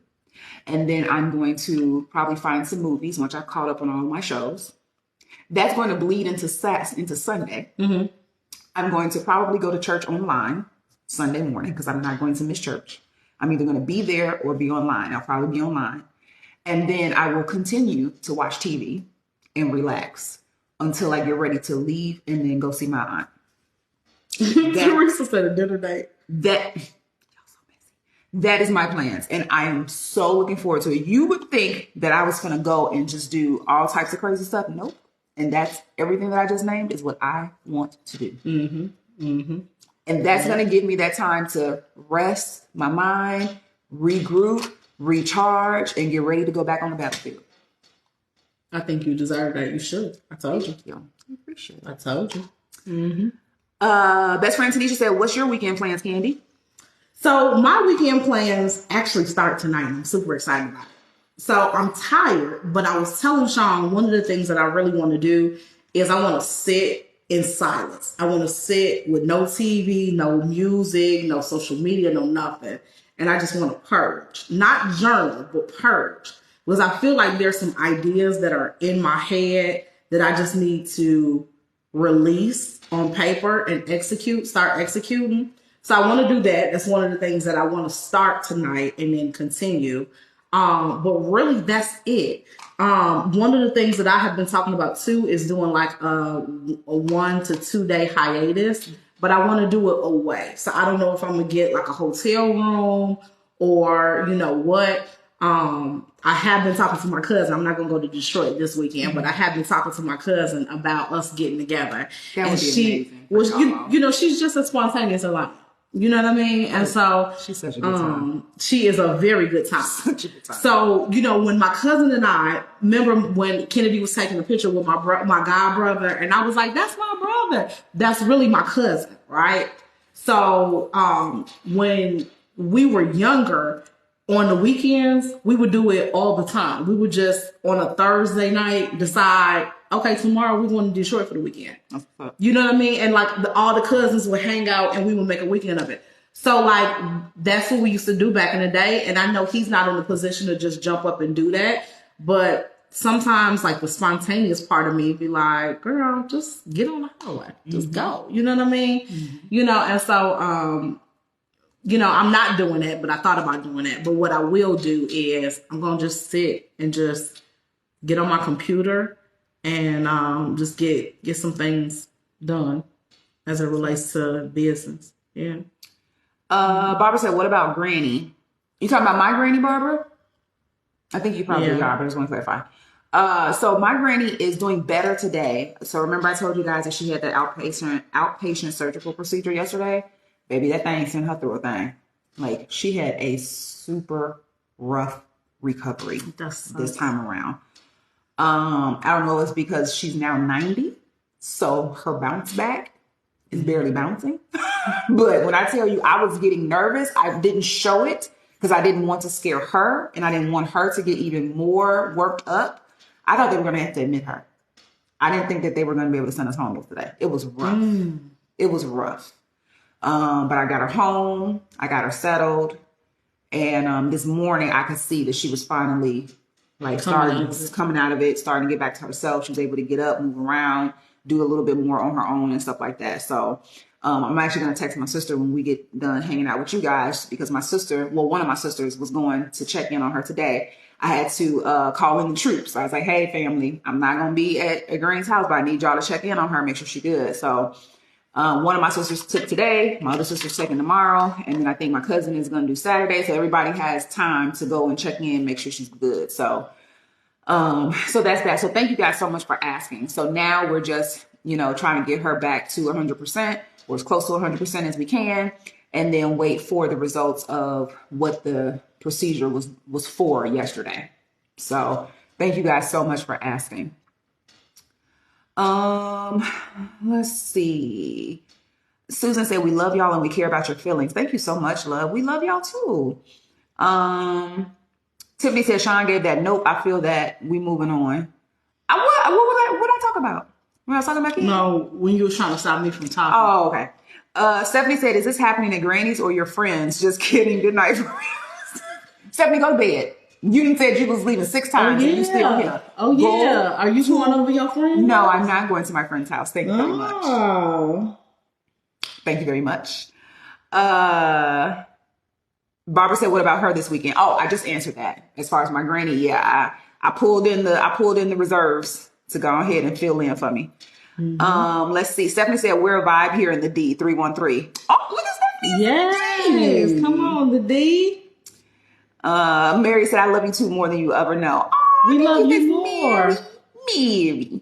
And then I'm going to probably find some movies once I've caught up on all my shows. That's going to bleed into Sunday. Mm-hmm. I'm going to probably go to church online Sunday morning because I'm not going to miss church. I'm either going to be there or be online. I'll probably be online. And then I will continue to watch TV and relax until I get ready to leave and then go see my aunt. Teresa said a dinner date. That is my plans. And I am so looking forward to it. You would think that I was going to go and just do all types of crazy stuff. Nope. And that's everything that I just named is what I want to do. Mm-hmm. Mm-hmm. And that's going to give me that time to rest my mind, regroup, recharge, and get ready to go back on the battlefield. I think you deserve that. You should. I told you. I appreciate it. I told you. Mm-hmm. Best friend Tanisha said, what's your weekend plans, Candy? So my weekend plans actually start tonight. I'm super excited about it. So I'm tired, but I was telling Sean, one of the things that I really want to do is I want to sit in silence. I want to sit with no TV, no music, no social media, no nothing. And I just want to purge, not journal, but purge. Because I feel like there's some ideas that are in my head that I just need to release on paper and start executing. So I want to do that. That's one of the things that I want to start tonight and then continue. But really, that's it. One of the things that I have been talking about too is doing like a 1 to 2 day hiatus, but I want to do it away. So I don't know if I'm gonna get like a hotel room or you know what. I have been talking to my cousin. I'm not gonna go to Detroit this weekend, but I have been talking to my cousin about us getting together. That would be amazing. Was you know she's just as spontaneous as I am. You know what I mean? And so she's such a good time. She is a very good time. Such a good time. So, you know, when my cousin and I remember when Kennedy was taking a picture with my god brother, and I was like, that's my brother. That's really my cousin, right? So, when we were younger, on the weekends, we would do it all the time. We would just, on a Thursday night, decide, okay, tomorrow we're going to Detroit for the weekend. You know what I mean? And like all the cousins would hang out and we would make a weekend of it. So like, that's what we used to do back in the day. And I know he's not in a position to just jump up and do that. But sometimes like the spontaneous part of me be like, girl, just get on the highway. Just go. You know what I mean? Mm-hmm. You know, and so, you know, I'm not doing that, but I thought about doing that. But what I will do is I'm going to just sit and just get on my computer and just get some things done as it relates to business. Yeah. Barbara said, what about Granny? You talking about my Granny, Barbara? I think you probably are, but I just want to clarify. So my Granny is doing better today. So remember I told you guys that she had that outpatient surgical procedure yesterday? Baby, that thing sent her through a thing. Like, she had a super rough recovery this time around. I don't know if it's because she's now 90, so her bounce back is barely bouncing. But when I tell you I was getting nervous, I didn't show it because I didn't want to scare her and I didn't want her to get even more worked up. I thought they were going to have to admit her. I didn't think that they were going to be able to send us home yesterday. It was rough. It was rough. But I got her home. I got her settled. And this morning I could see that she was finally like coming out of it, starting to get back to herself. She was able to get up, move around, do a little bit more on her own and stuff like that. So I'm actually going to text my sister when we get done hanging out with you guys because my sister, well, one of my sisters was going to check in on her today. I had to call in the troops. I was like, hey, family, I'm not going to be at Green's house, but I need y'all to check in on her, make sure she's good. So one of my sisters took today, my other sister's taking tomorrow, and then I think my cousin is going to do Saturday. So everybody has time to go and check in, make sure she's good. So that's that. So thank you guys so much for asking. So now we're just, trying to get her back to 100%. or as close to 100% as we can, and then wait for the results of what the procedure was for yesterday. So thank you guys so much for asking. Let's see. Susan said, we love y'all and we care about your feelings. Thank you so much, love. We love y'all too. Tiffany said, Sean gave that nope. I feel that. We moving on. What I talk about? When I was talking about kids? No, when you were trying to stop me from talking. Oh, okay. Stephanie said, is this happening at Granny's or your friends? Just kidding. Good night. Stephanie, go to bed. You said you was leaving 6 times and you still here. Oh, yeah. Are you going over your friend? No, I'm not going to my friend's house. Thank you very much. Thank you very much. Barbara said, what about her this weekend? Oh, I just answered that. As far as my granny, yeah, I pulled in the reserves to go ahead and fill in for me. Mm-hmm. Let's see. Stephanie said, we're a vibe here in the D 313. Oh, look at Stephanie. Yes. Come on, the D. Mary said, I love you too more than you ever know. Oh, we love you more. Mary.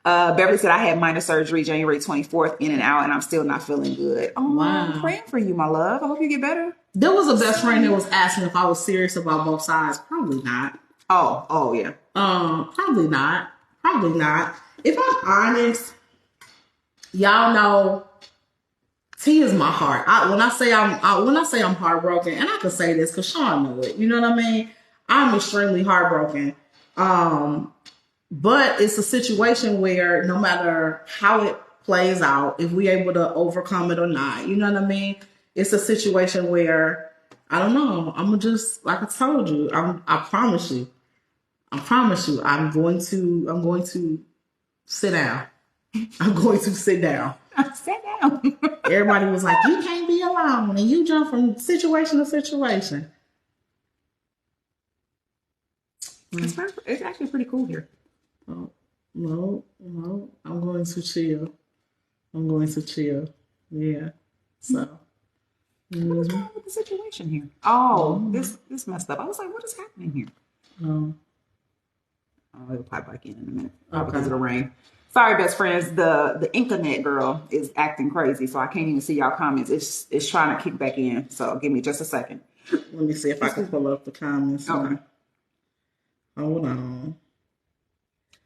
Beverly said, I had minor surgery January 24th, in and out, and I'm still not feeling good. Oh, wow. I'm praying for you, my love. I hope you get better. There was a best friend that was asking if I was serious about both sides. Probably not. Oh, yeah. Probably not. If I'm honest, y'all know T is my heart. When I say I'm heartbroken, and I can say this because Sean knew it. You know what I mean? I'm extremely heartbroken. But it's a situation where no matter how it plays out, if we're able to overcome it or not, you know what I mean? It's a situation where, I don't know, I'm just, like I told you, I promise you, I'm going to sit down. I'm going to sit down. Sit down. Everybody was like, you can't be alone. And you jump from situation to situation. It's actually pretty cool here. Oh, no. I'm going to chill. Yeah. So. What's wrong with the situation here? Oh, this messed up. I was like, what is happening here? It'll pop back in a minute. Okay. Because of the rain. Sorry, best friends. The internet girl is acting crazy, so I can't even see y'all comments. It's trying to kick back in. So give me just a second. Let me see if I can pull up the comments. Okay. Hold on.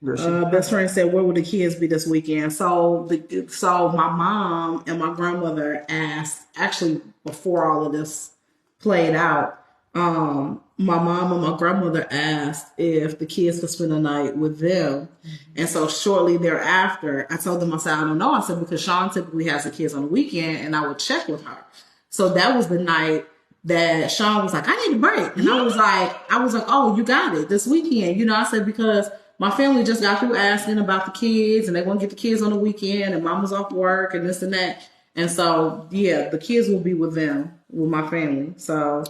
Best friend said, where will the kids be this weekend? So my mom and my grandmother asked, actually before all of this played out, my mom and my grandmother asked if the kids could spend the night with them. And so shortly thereafter, I told them, I said, I don't know. I said, because Sean typically has the kids on the weekend and I would check with her. So that was the night that Sean was like, I need a break. And I was like, oh, you got it this weekend. You know, I said, because my family just got through asking about the kids and they want to get the kids on the weekend and mama's off work and this and that. And so, yeah, the kids will be with them, with my family. So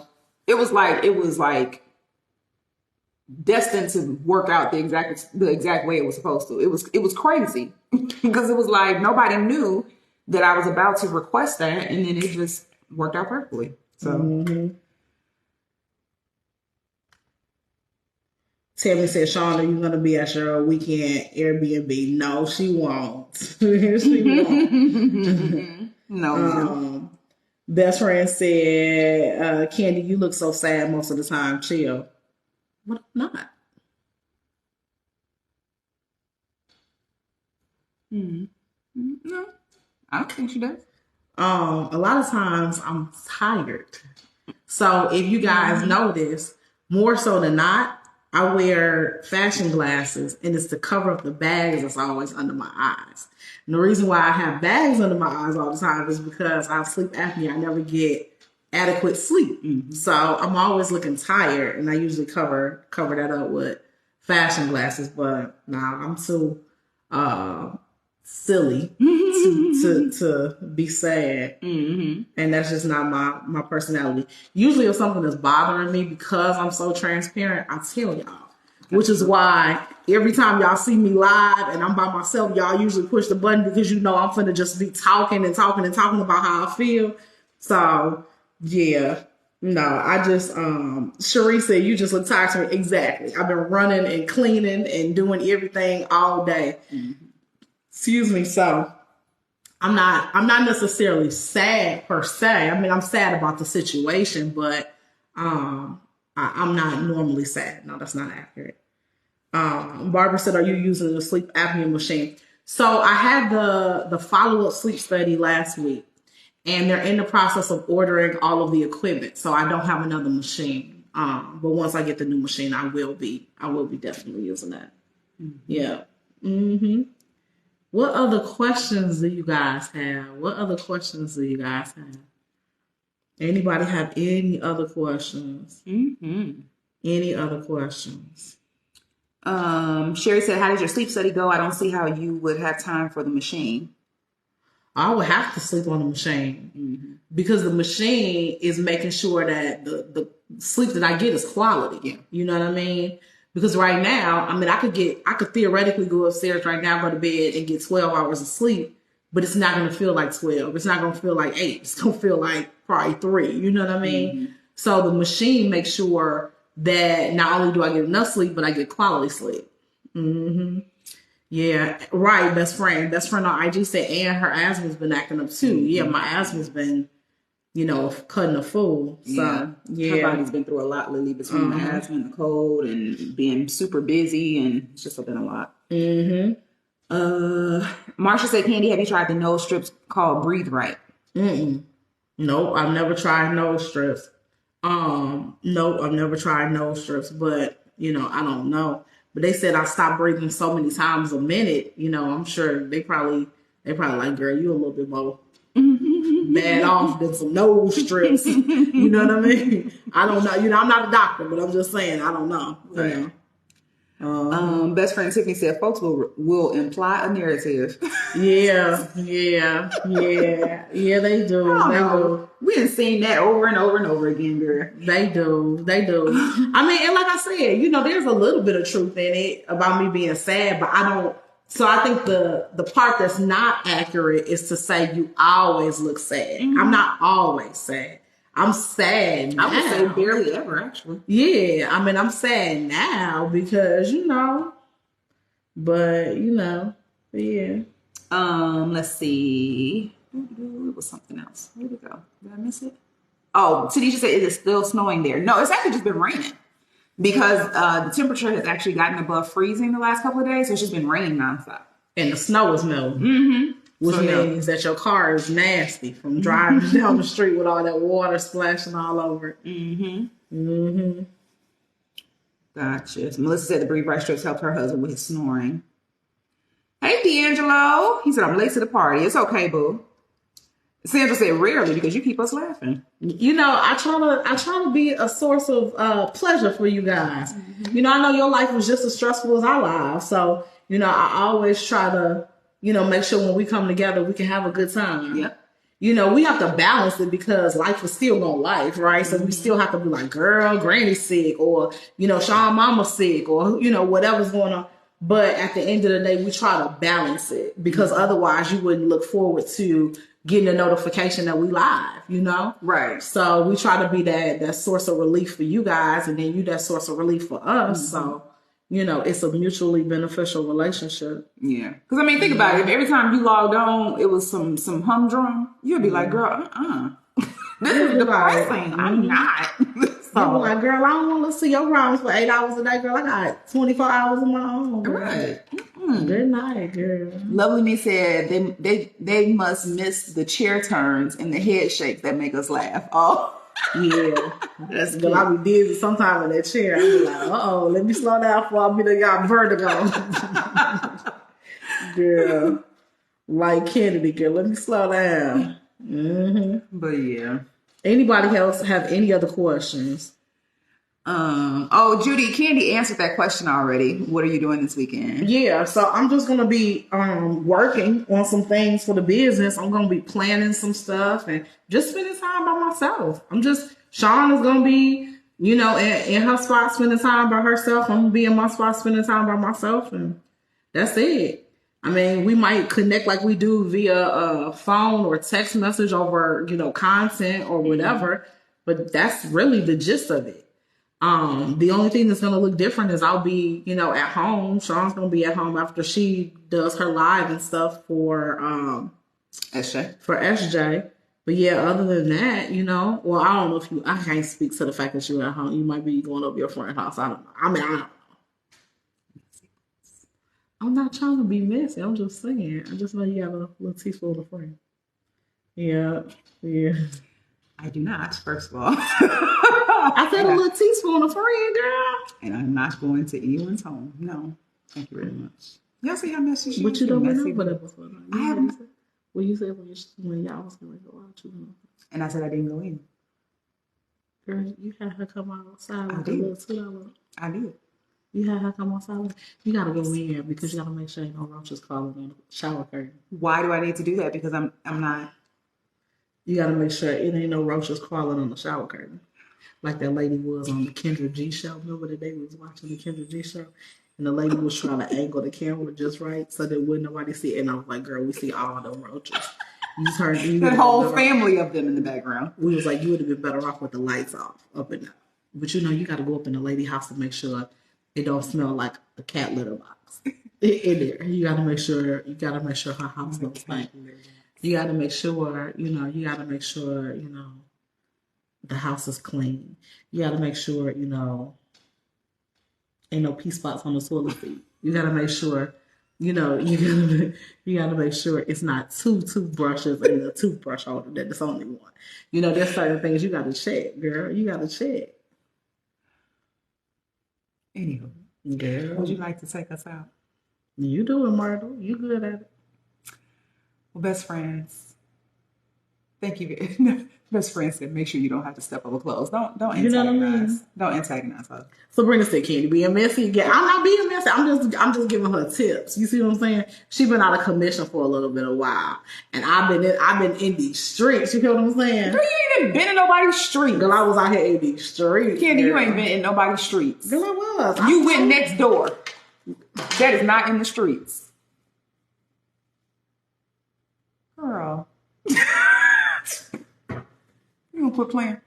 it was like destined to work out the exact way it was supposed to. It was crazy because it was like nobody knew that I was about to request that, and then it just worked out perfectly. So. Mm-hmm. Tammy said, Sean, are you going to be at your weekend Airbnb? No, she won't. She won't. No. Best friend said, Candy, you look so sad most of the time. Chill. But I'm not. No, I don't think she does. A lot of times I'm tired. So if you guys notice, more so than not, I wear fashion glasses, and it's to cover up the bags that's always under my eyes. And the reason why I have bags under my eyes all the time is because I have sleep apnea. I never get adequate sleep. Mm-hmm. So I'm always looking tired, and I usually cover that up with fashion glasses. But now I'm too silly to be sad. Mm-hmm. And that's just not my personality. Usually if something is bothering me, because I'm so transparent, I tell y'all. Which is why every time y'all see me live and I'm by myself, y'all usually push the button because you know I'm finna just be talking about how I feel. So yeah. No, I just Cherie said you just look tired to me. Exactly. I've been running and cleaning and doing everything all day. Mm-hmm. Excuse me. So I'm not necessarily sad per se. I mean, I'm sad about the situation, but I'm not normally sad. No, that's not accurate. Barbara said, "Are you using the sleep apnea machine?" So I had the follow-up sleep study last week, and they're in the process of ordering all of the equipment. So I don't have another machine. But once I get the new machine, I will be definitely using that. Mm-hmm. Yeah. Mm-hmm. What other questions do you guys have? Anybody have any other questions? Mm-hmm. Any other questions? Sherry said, "How did your sleep study go? I don't see how you would have time for the machine." I would have to sleep on the machine because the machine is making sure that the sleep that I get is quality. Yeah. You know what I mean? Because right now, I mean, I could theoretically go upstairs right now, go to bed and get 12 hours of sleep, but it's not going to feel like 12. It's not going to feel like 8. It's going to feel like probably 3. You know what I mean? Mm-hmm. So the machine makes sure that not only do I get enough sleep, but I get quality sleep. Mm-hmm. Yeah, right. Best friend on IG said, and her asthma's been acting up too. Yeah, my asthma's been, cutting a fool. So, yeah. Her body's been through a lot, Lily, between the asthma and the cold and being super busy, and it's just been a lot. Mm-hmm. Marsha said, "Candy, have you tried the nose strips called Breathe Right?" Nope, I've never tried nose strips. Nope, I've never tried nose strips, but, I don't know. But they said I stopped breathing so many times a minute, I'm sure they probably like, girl, you a little bit more bad off than some nose strips. You know what I mean? I don't know. I'm not a doctor, but I'm just saying, I don't know. Right. Best friend Tiffany said, "Folks will imply a narrative." Yeah, they do. We done seen that over and over and over again, girl. They do. I mean, and like I said, there's a little bit of truth in it about me being sad, but I don't. So I think the part that's not accurate is to say you always look sad. Mm-hmm. I'm not always sad. I'm sad now. I would say barely ever, actually. Yeah, I mean, I'm sad now because, but, yeah. Let's see. It was something else. Where'd it go? Did I miss it? Oh, Tanisha said, "Is it still snowing there?" No, it's actually just been raining because the temperature has actually gotten above freezing the last couple of days. So it's just been raining nonstop. And the snow is melting. Mm-hmm. Which means that your car is nasty from driving down the street with all that water splashing all over it. Mm-hmm. Mm-hmm. Gotcha. So Melissa said the Breathe Right strips helped her husband with his snoring. Hey, D'Angelo. He said, "I'm late to the party. It's okay, boo." Sandra said, "Rarely, because you keep us laughing." I try to be a source of pleasure for you guys. Mm-hmm. I know your life was just as stressful as our lives. So, I always try to, make sure when we come together, we can have a good time. Yep. We have to balance it because life is still gonna life, right? So we still have to be like, girl, granny's sick, or, Sean mama's sick, or, whatever's going on. But at the end of the day, we try to balance it because otherwise you wouldn't look forward to getting a notification that we live, Right. So we try to be that source of relief for you guys, and then you that source of relief for us. Mm-hmm. So, it's a mutually beneficial relationship. Yeah. Because, think about it. If every time you logged on, it was some humdrum, you'd be like, girl, this is depressing. I'm not. So, you'd be like, girl, I don't want to listen to your rhymes for 8 hours a day, girl. I got 24 hours of my own. Girl. Right. Good night, girl. Lovely Me said they must miss the chair turns and the head shakes that make us laugh. Oh. Yeah, that's good. I be dizzy sometimes in that chair. I be like, let me slow down before I be like, got vertigo. Girl, like Kennedy, girl, let me slow down. Mm-hmm. But yeah. Anybody else have any other questions? Judy, Candy answered that question already. What are you doing this weekend? Yeah, so I'm just gonna be working on some things for the business. I'm gonna be planning some stuff and just spending time by myself. Sean is gonna be, in her spot spending time by herself. I'm gonna be in my spot spending time by myself, and that's it. I mean, we might connect like we do via phone or text message over, content or whatever, but that's really the gist of it. The only thing that's going to look different is I'll be, at home. Sean's going to be at home after she does her live and stuff for SJ. For SJ. But yeah, other than that, you know, well, I don't know if I can't speak to the fact that you're at home. You might be going over your friend's house. I don't know. I don't know. I'm not trying to be messy. I'm just saying. I just know you got a little teaspoon of friend. Yeah. I do not, first of all. I said a little teaspoon of friend, girl. And I'm not going to anyone's home. No. Thank you very much. Y'all see how messy she is? But you don't know what it was. I haven't. Well, you said when y'all was going to go out, you know. And I said I didn't go in. Girl, you had her come outside like a little $2. I did. You had her come outside. You got to go in because you got to make sure ain't no roaches crawling on the shower curtain. Why do I need to do that? Because I'm not. You got to make sure it ain't no roaches crawling on the shower curtain. Like that lady was on the Kendra G show. Remember the day we was watching the Kendra G show? And the lady was trying to angle the camera just right so that wouldn't nobody see it. And I was like, girl, we see all them roaches. That whole family of them in the background. We was like, you would have been better off with the lights off up in there. But you know, you got to go up in the lady house to make sure it don't smell like a cat litter box in there. You got to make sure. You got to make sure her house looks like. You got to make sure. You got to make sure. The house is clean. You got to make sure. Ain't no pee spots on the toilet seat. You got to make sure. You got to make sure it's not two toothbrushes and a toothbrush holder. That it's only one. There's certain things you got to check, girl. You got to check. Anywho, girl, would you like to take us out? You do it, Myrtle. You good at it. Well, best friends. Thank you. Best friend said, make sure you don't have to step over clothes. Don't antagonize. You know what I mean? Don't antagonize her. Sabrina said, Candy, being messy again. I'm not being messy. I'm just giving her tips. You see what I'm saying? She's been out of commission for a little bit of while, and I've been in these streets. You feel what I'm saying? Girl, you ain't even been in nobody's streets. Girl, I was out here in these streets. Candy, you ain't been in nobody's streets. Girl, I was. You went next door. That is not in the streets. Girl. You gonna quit playing?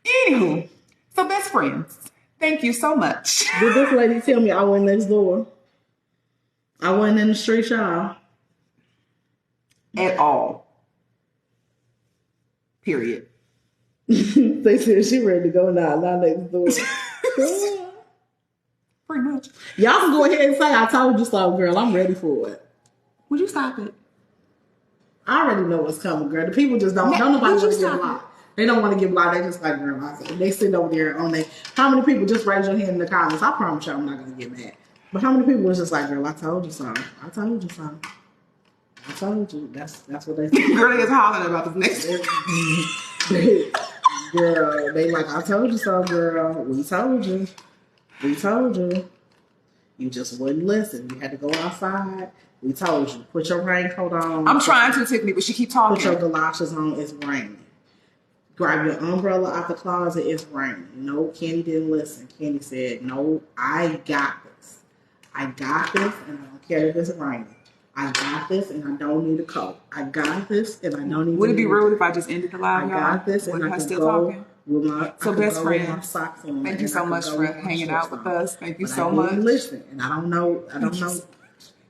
Anywho, so best friends, thank you so much. Did this lady tell me I went next door? I wasn't in the street, y'all. At all. Period. They said she ready to go now, not next door. Pretty much. Y'all can go ahead and say, I told you so, girl. I'm ready for it. Would you stop it? I already know what's coming, girl. The people just don't nobody want to get blocked. They don't want to get blocked. They just like, girl, they sitting over there on they. How many people just raise your hand in the comments? I promise you I'm not going to get mad. But how many people was just like, girl, I told you so. I told you so. I told you. That's what they say. Girl, they is hollering about this next. Girl, they like, I told you so, girl. We told you. We told you. You just wouldn't listen. You had to go outside. We told you. Put your raincoat on. I'm trying to, Tiffany, but she keep talking. Put your galoshes on. It's raining. Grab your umbrella out the closet. It's raining. No, Candy didn't listen. Candy said, no, I got this. I got this, and I don't care if it's raining. I got this, and I don't need a coat. I got this, and I don't need. Would it be rude if I just ended the live, y'all? I got this, and I can still go talking? with my. So best friends, socks on, thank you so much for hanging out with us. Thank you so much. Listen, and I don't know.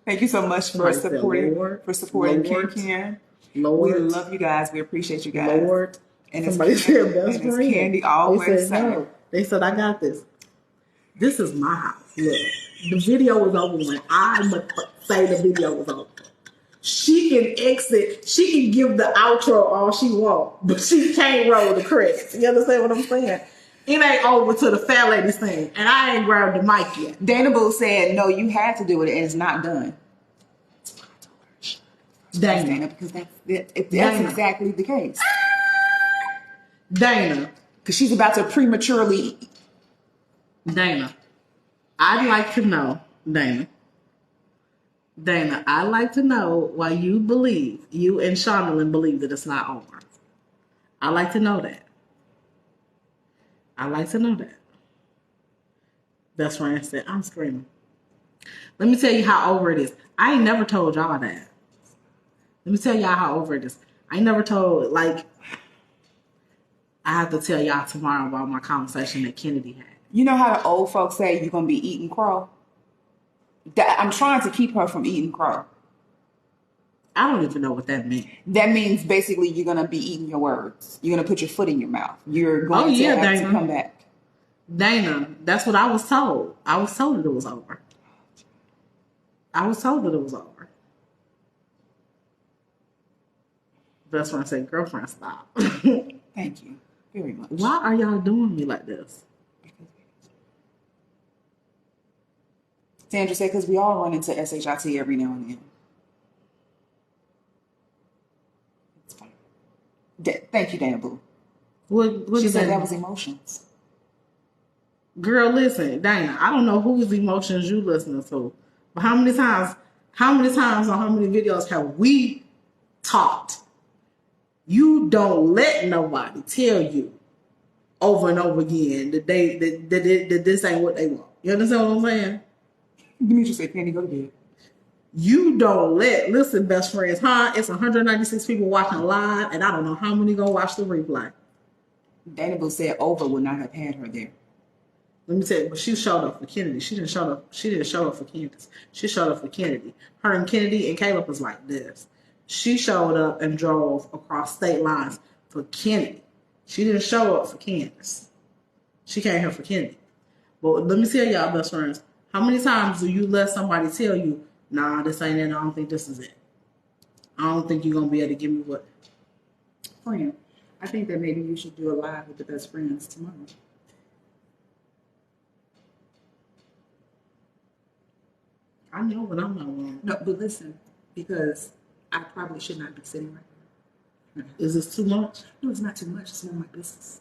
Thank you so much for supporting Ken. Lord, we love you guys. We appreciate you guys. Lord, and somebody said best friend. Candy always said no. They said I got this. This is my house. Look, the video was over when I must say the video was over. She can exit. She can give the outro all she wants, but she can't roll the credits. You understand what I'm saying? It ain't over to the fat lady's thing, and I ain't grabbed the mic yet. Dana Boo said, no, you had to do it, and it's not done. Dana, because that's exactly the case. Dana. Because she's about to prematurely. Dana, I'd like to know, Dana, I'd like to know why you and Shonalyn believe that it's not over. I'd like to know that. Best friend said, I'm screaming. Let me tell you how over it is. I ain't never told y'all that. Let me tell y'all how over it is. I ain't never told, I have to tell y'all tomorrow about my conversation that Kennedy had. You know how the old folks say you're going to be eating crow? I'm trying to keep her from eating crow. I don't even know what that means. That means basically you're going to be eating your words. You're going to put your foot in your mouth. You're going to have to come back. Dana, that's what I was told. I was told that it was over. Best friend said, girlfriend, stop. Thank you very much. Why are y'all doing me like this? Sandra said, because we all run into SHIT every now and then. It's fine. Thank you, Dana Boo. What she said that was emotions. Girl, listen, Dana, I don't know whose emotions you listening to, but how many times on how many videos have we talked? You don't let nobody tell you over and over again that this ain't what they want. You understand what I'm saying? Demetri said, "Candy, go to bed." You don't listen, best friends, huh? It's 196 people watching live, and I don't know how many gonna watch the replay. Dana Boo said Ova would not have had her there. Let me tell you, but she showed up for Kennedy. She didn't show up for Candace. She showed up for Kennedy. Her and Kennedy and Caleb was like this. She showed up and drove across state lines for Kennedy. She didn't show up for Candace. She came here for Kennedy. But let me tell y'all, best friends, how many times do you let somebody tell you, nah, this ain't it, I don't think this is it. I don't think you're going to be able to give me what? Friend, I think that maybe you should do a live with the best friends tomorrow. I know when I'm not wrong. No, but listen, because I probably should not be sitting right here. Is this too much? No, it's not too much. It's none of my business.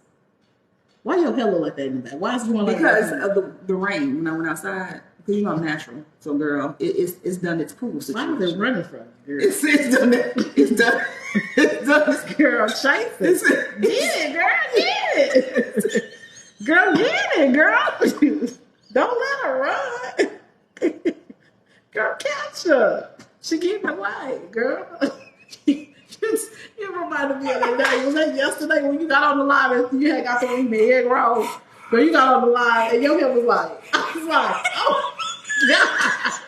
Why your hair look like that in the back? Why is it going like that? Because of the rain when I went outside. Because you know I'm natural. So, girl, it's done its pool situation. Why is it running from you, girl? It's done that. It's done. It's done. Girl, chase it. Get it, girl. Get it. Girl, get it, girl. Don't let her run. Girl, catch her. She getting away, girl. You reminded me of that day. Was that yesterday when you got on the line and you had got to eat the egg roll? Girl, you got on the line and your hair was like, I was like, oh, God.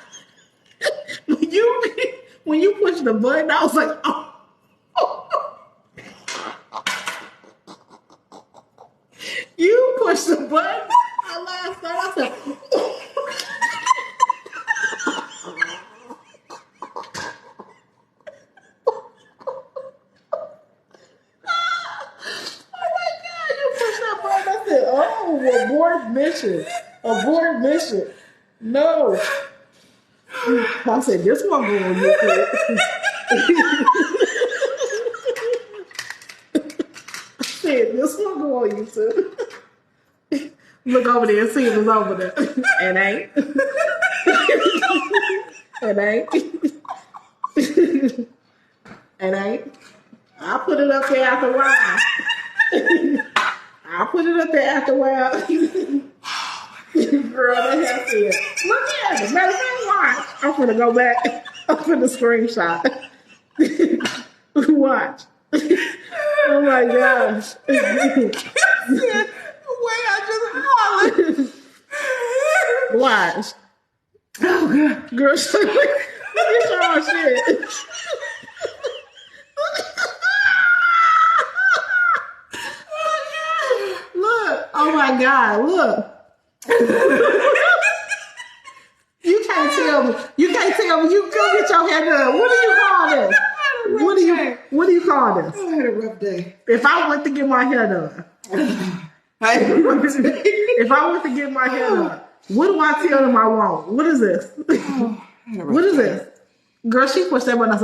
When you pushed the button, I was like, oh. You pushed the button. I laughed. I said, oh. Abort mission. Abort mission. No. I said, this one going on YouTube. I said, this one going on YouTube. Look over there and see if it's over there. It ain't. It ain't. It ain't. I put it up there after a while. I'll put it up there after a while. Girl, that has it. Look at it. Matter of fact, watch. I'm finna go back. I'm finna screenshot. Watch. Oh my gosh. The way I just hollered. Watch. Oh God. Girl, look at your shit. Oh my God, look. You can't tell me. You go get your hair done. What do you call this? What do you call this? I had a rough day. If I went to get my hair done. If I went to get my hair done, what do I tell them I want? What is this? What is this? Girl, she pushed that button. I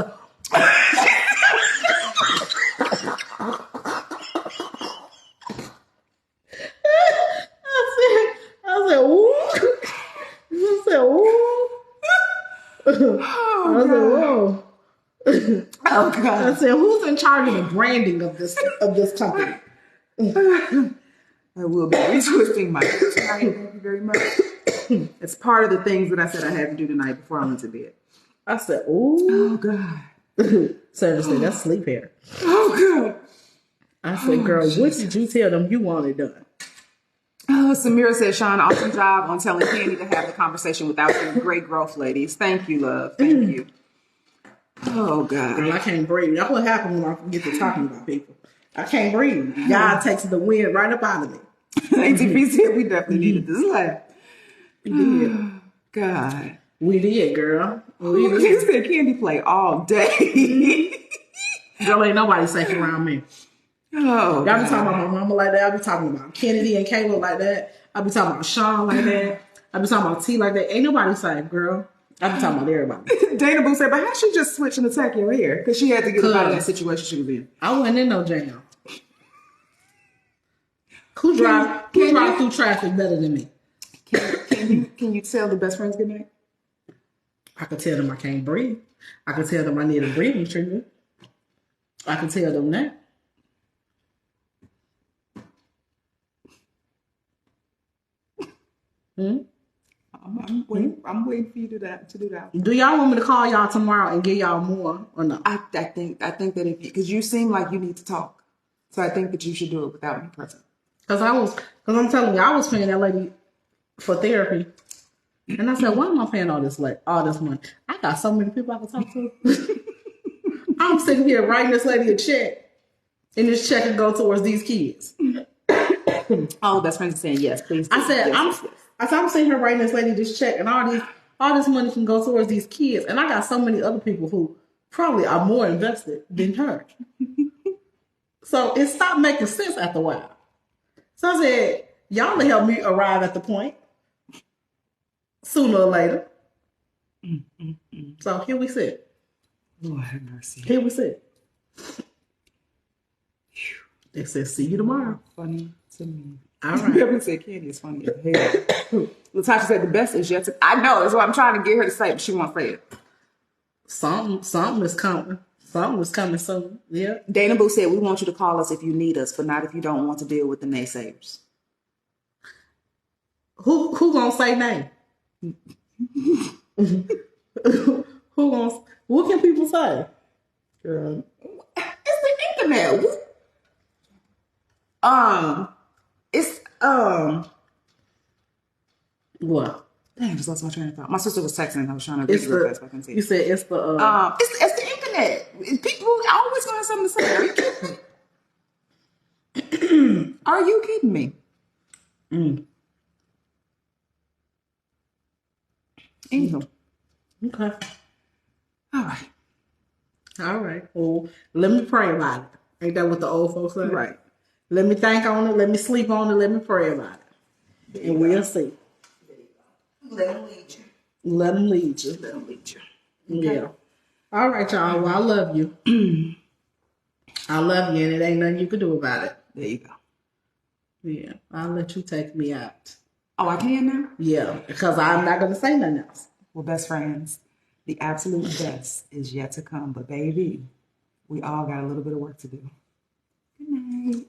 said, ooh. I said, ooh. I said, whoa. Oh God. I said, who's in charge of the branding of this company? I will be retwisting my hair tonight. Thank you very much. It's part of the things that I said I had to do tonight before I went to bed. I said, ooh. Oh God. Sarah said, that's sleep hair. Oh God. I said, girl, what did you tell them you wanted done? Oh, Samira said, Sean, awesome job on telling Candy to have the conversation without you. Great growth, ladies. Thank you, love. Thank you. Oh, God. Girl, I can't breathe. That's what happens when I get to talking about people. I can't breathe. God takes the wind right up out of me. ATP said we definitely needed this life. We did. God. We did, girl. We You did. said candy play all day. Girl, ain't nobody safe around me. Oh, Y'all be talking about my mama like that. I be talking about Kennedy and Caleb like that. I be talking about Sean like that. I be talking about T like that. Ain't nobody safe, girl. I be talking about everybody. Dana Boo said, but how she just switch and attack your hair? Because she had to get out of that situation she was in. I wasn't in no jam. Who drive through traffic better than me? Can you tell the best friends good night? I could tell them I can't breathe. I could tell them I need a breathing treatment. I can tell them that. I'm waiting for you to do that. Do y'all want me to call y'all tomorrow and give y'all more or no? I think that if because you seem like you need to talk, so I think that you should do it without me present. Because I'm telling you, I was paying that lady for therapy, and I said, why am I paying all this money? I got so many people I can talk to. I'm sitting here writing this lady a check, and this check can go towards these kids. Oh, best friends are saying yes, please. I said, I'm sitting here writing this lady this check, and all this money can go towards these kids, and I got so many other people who probably are more invested than her. So it stopped making sense after a while. So I said, y'all will help me arrive at the point sooner or later. So here we sit. Lord have mercy. Here we sit. They said, see you tomorrow. Funny to me. All right. Whoever said candy is funny as hell. Latasha said the best is yet to. I know, that's what I'm trying to get her to say, but she won't say it. Something is coming. Something is coming soon. Yeah. Dana Boo said, we want you to call us if you need us, but not if you don't want to deal with the naysayers. Who gonna say nay? What can people say? Girl. It's the internet. What? Dang, I just lost my train of thought. My sister was texting. I was trying to read her as I can see. You said it's the it's the internet. People always gonna have something to say. Are you kidding me? Are you kidding me? Anywho. Okay. All right. Well, let me pray about it. Ain't that what the old folks say? Right. Let me think on it. Let me sleep on it. Let me pray about it. And we'll see. Let them lead you. Let them lead you. Let them lead you. Okay. Yeah. All right, y'all. Well, I love you. I love you, and it ain't nothing you can do about it. There you go. Yeah. I'll let you take me out. Oh, I can now? Yeah, because I'm not going to say nothing else. Well, best friends, the absolute best is yet to come. But, baby, we all got a little bit of work to do. Good night.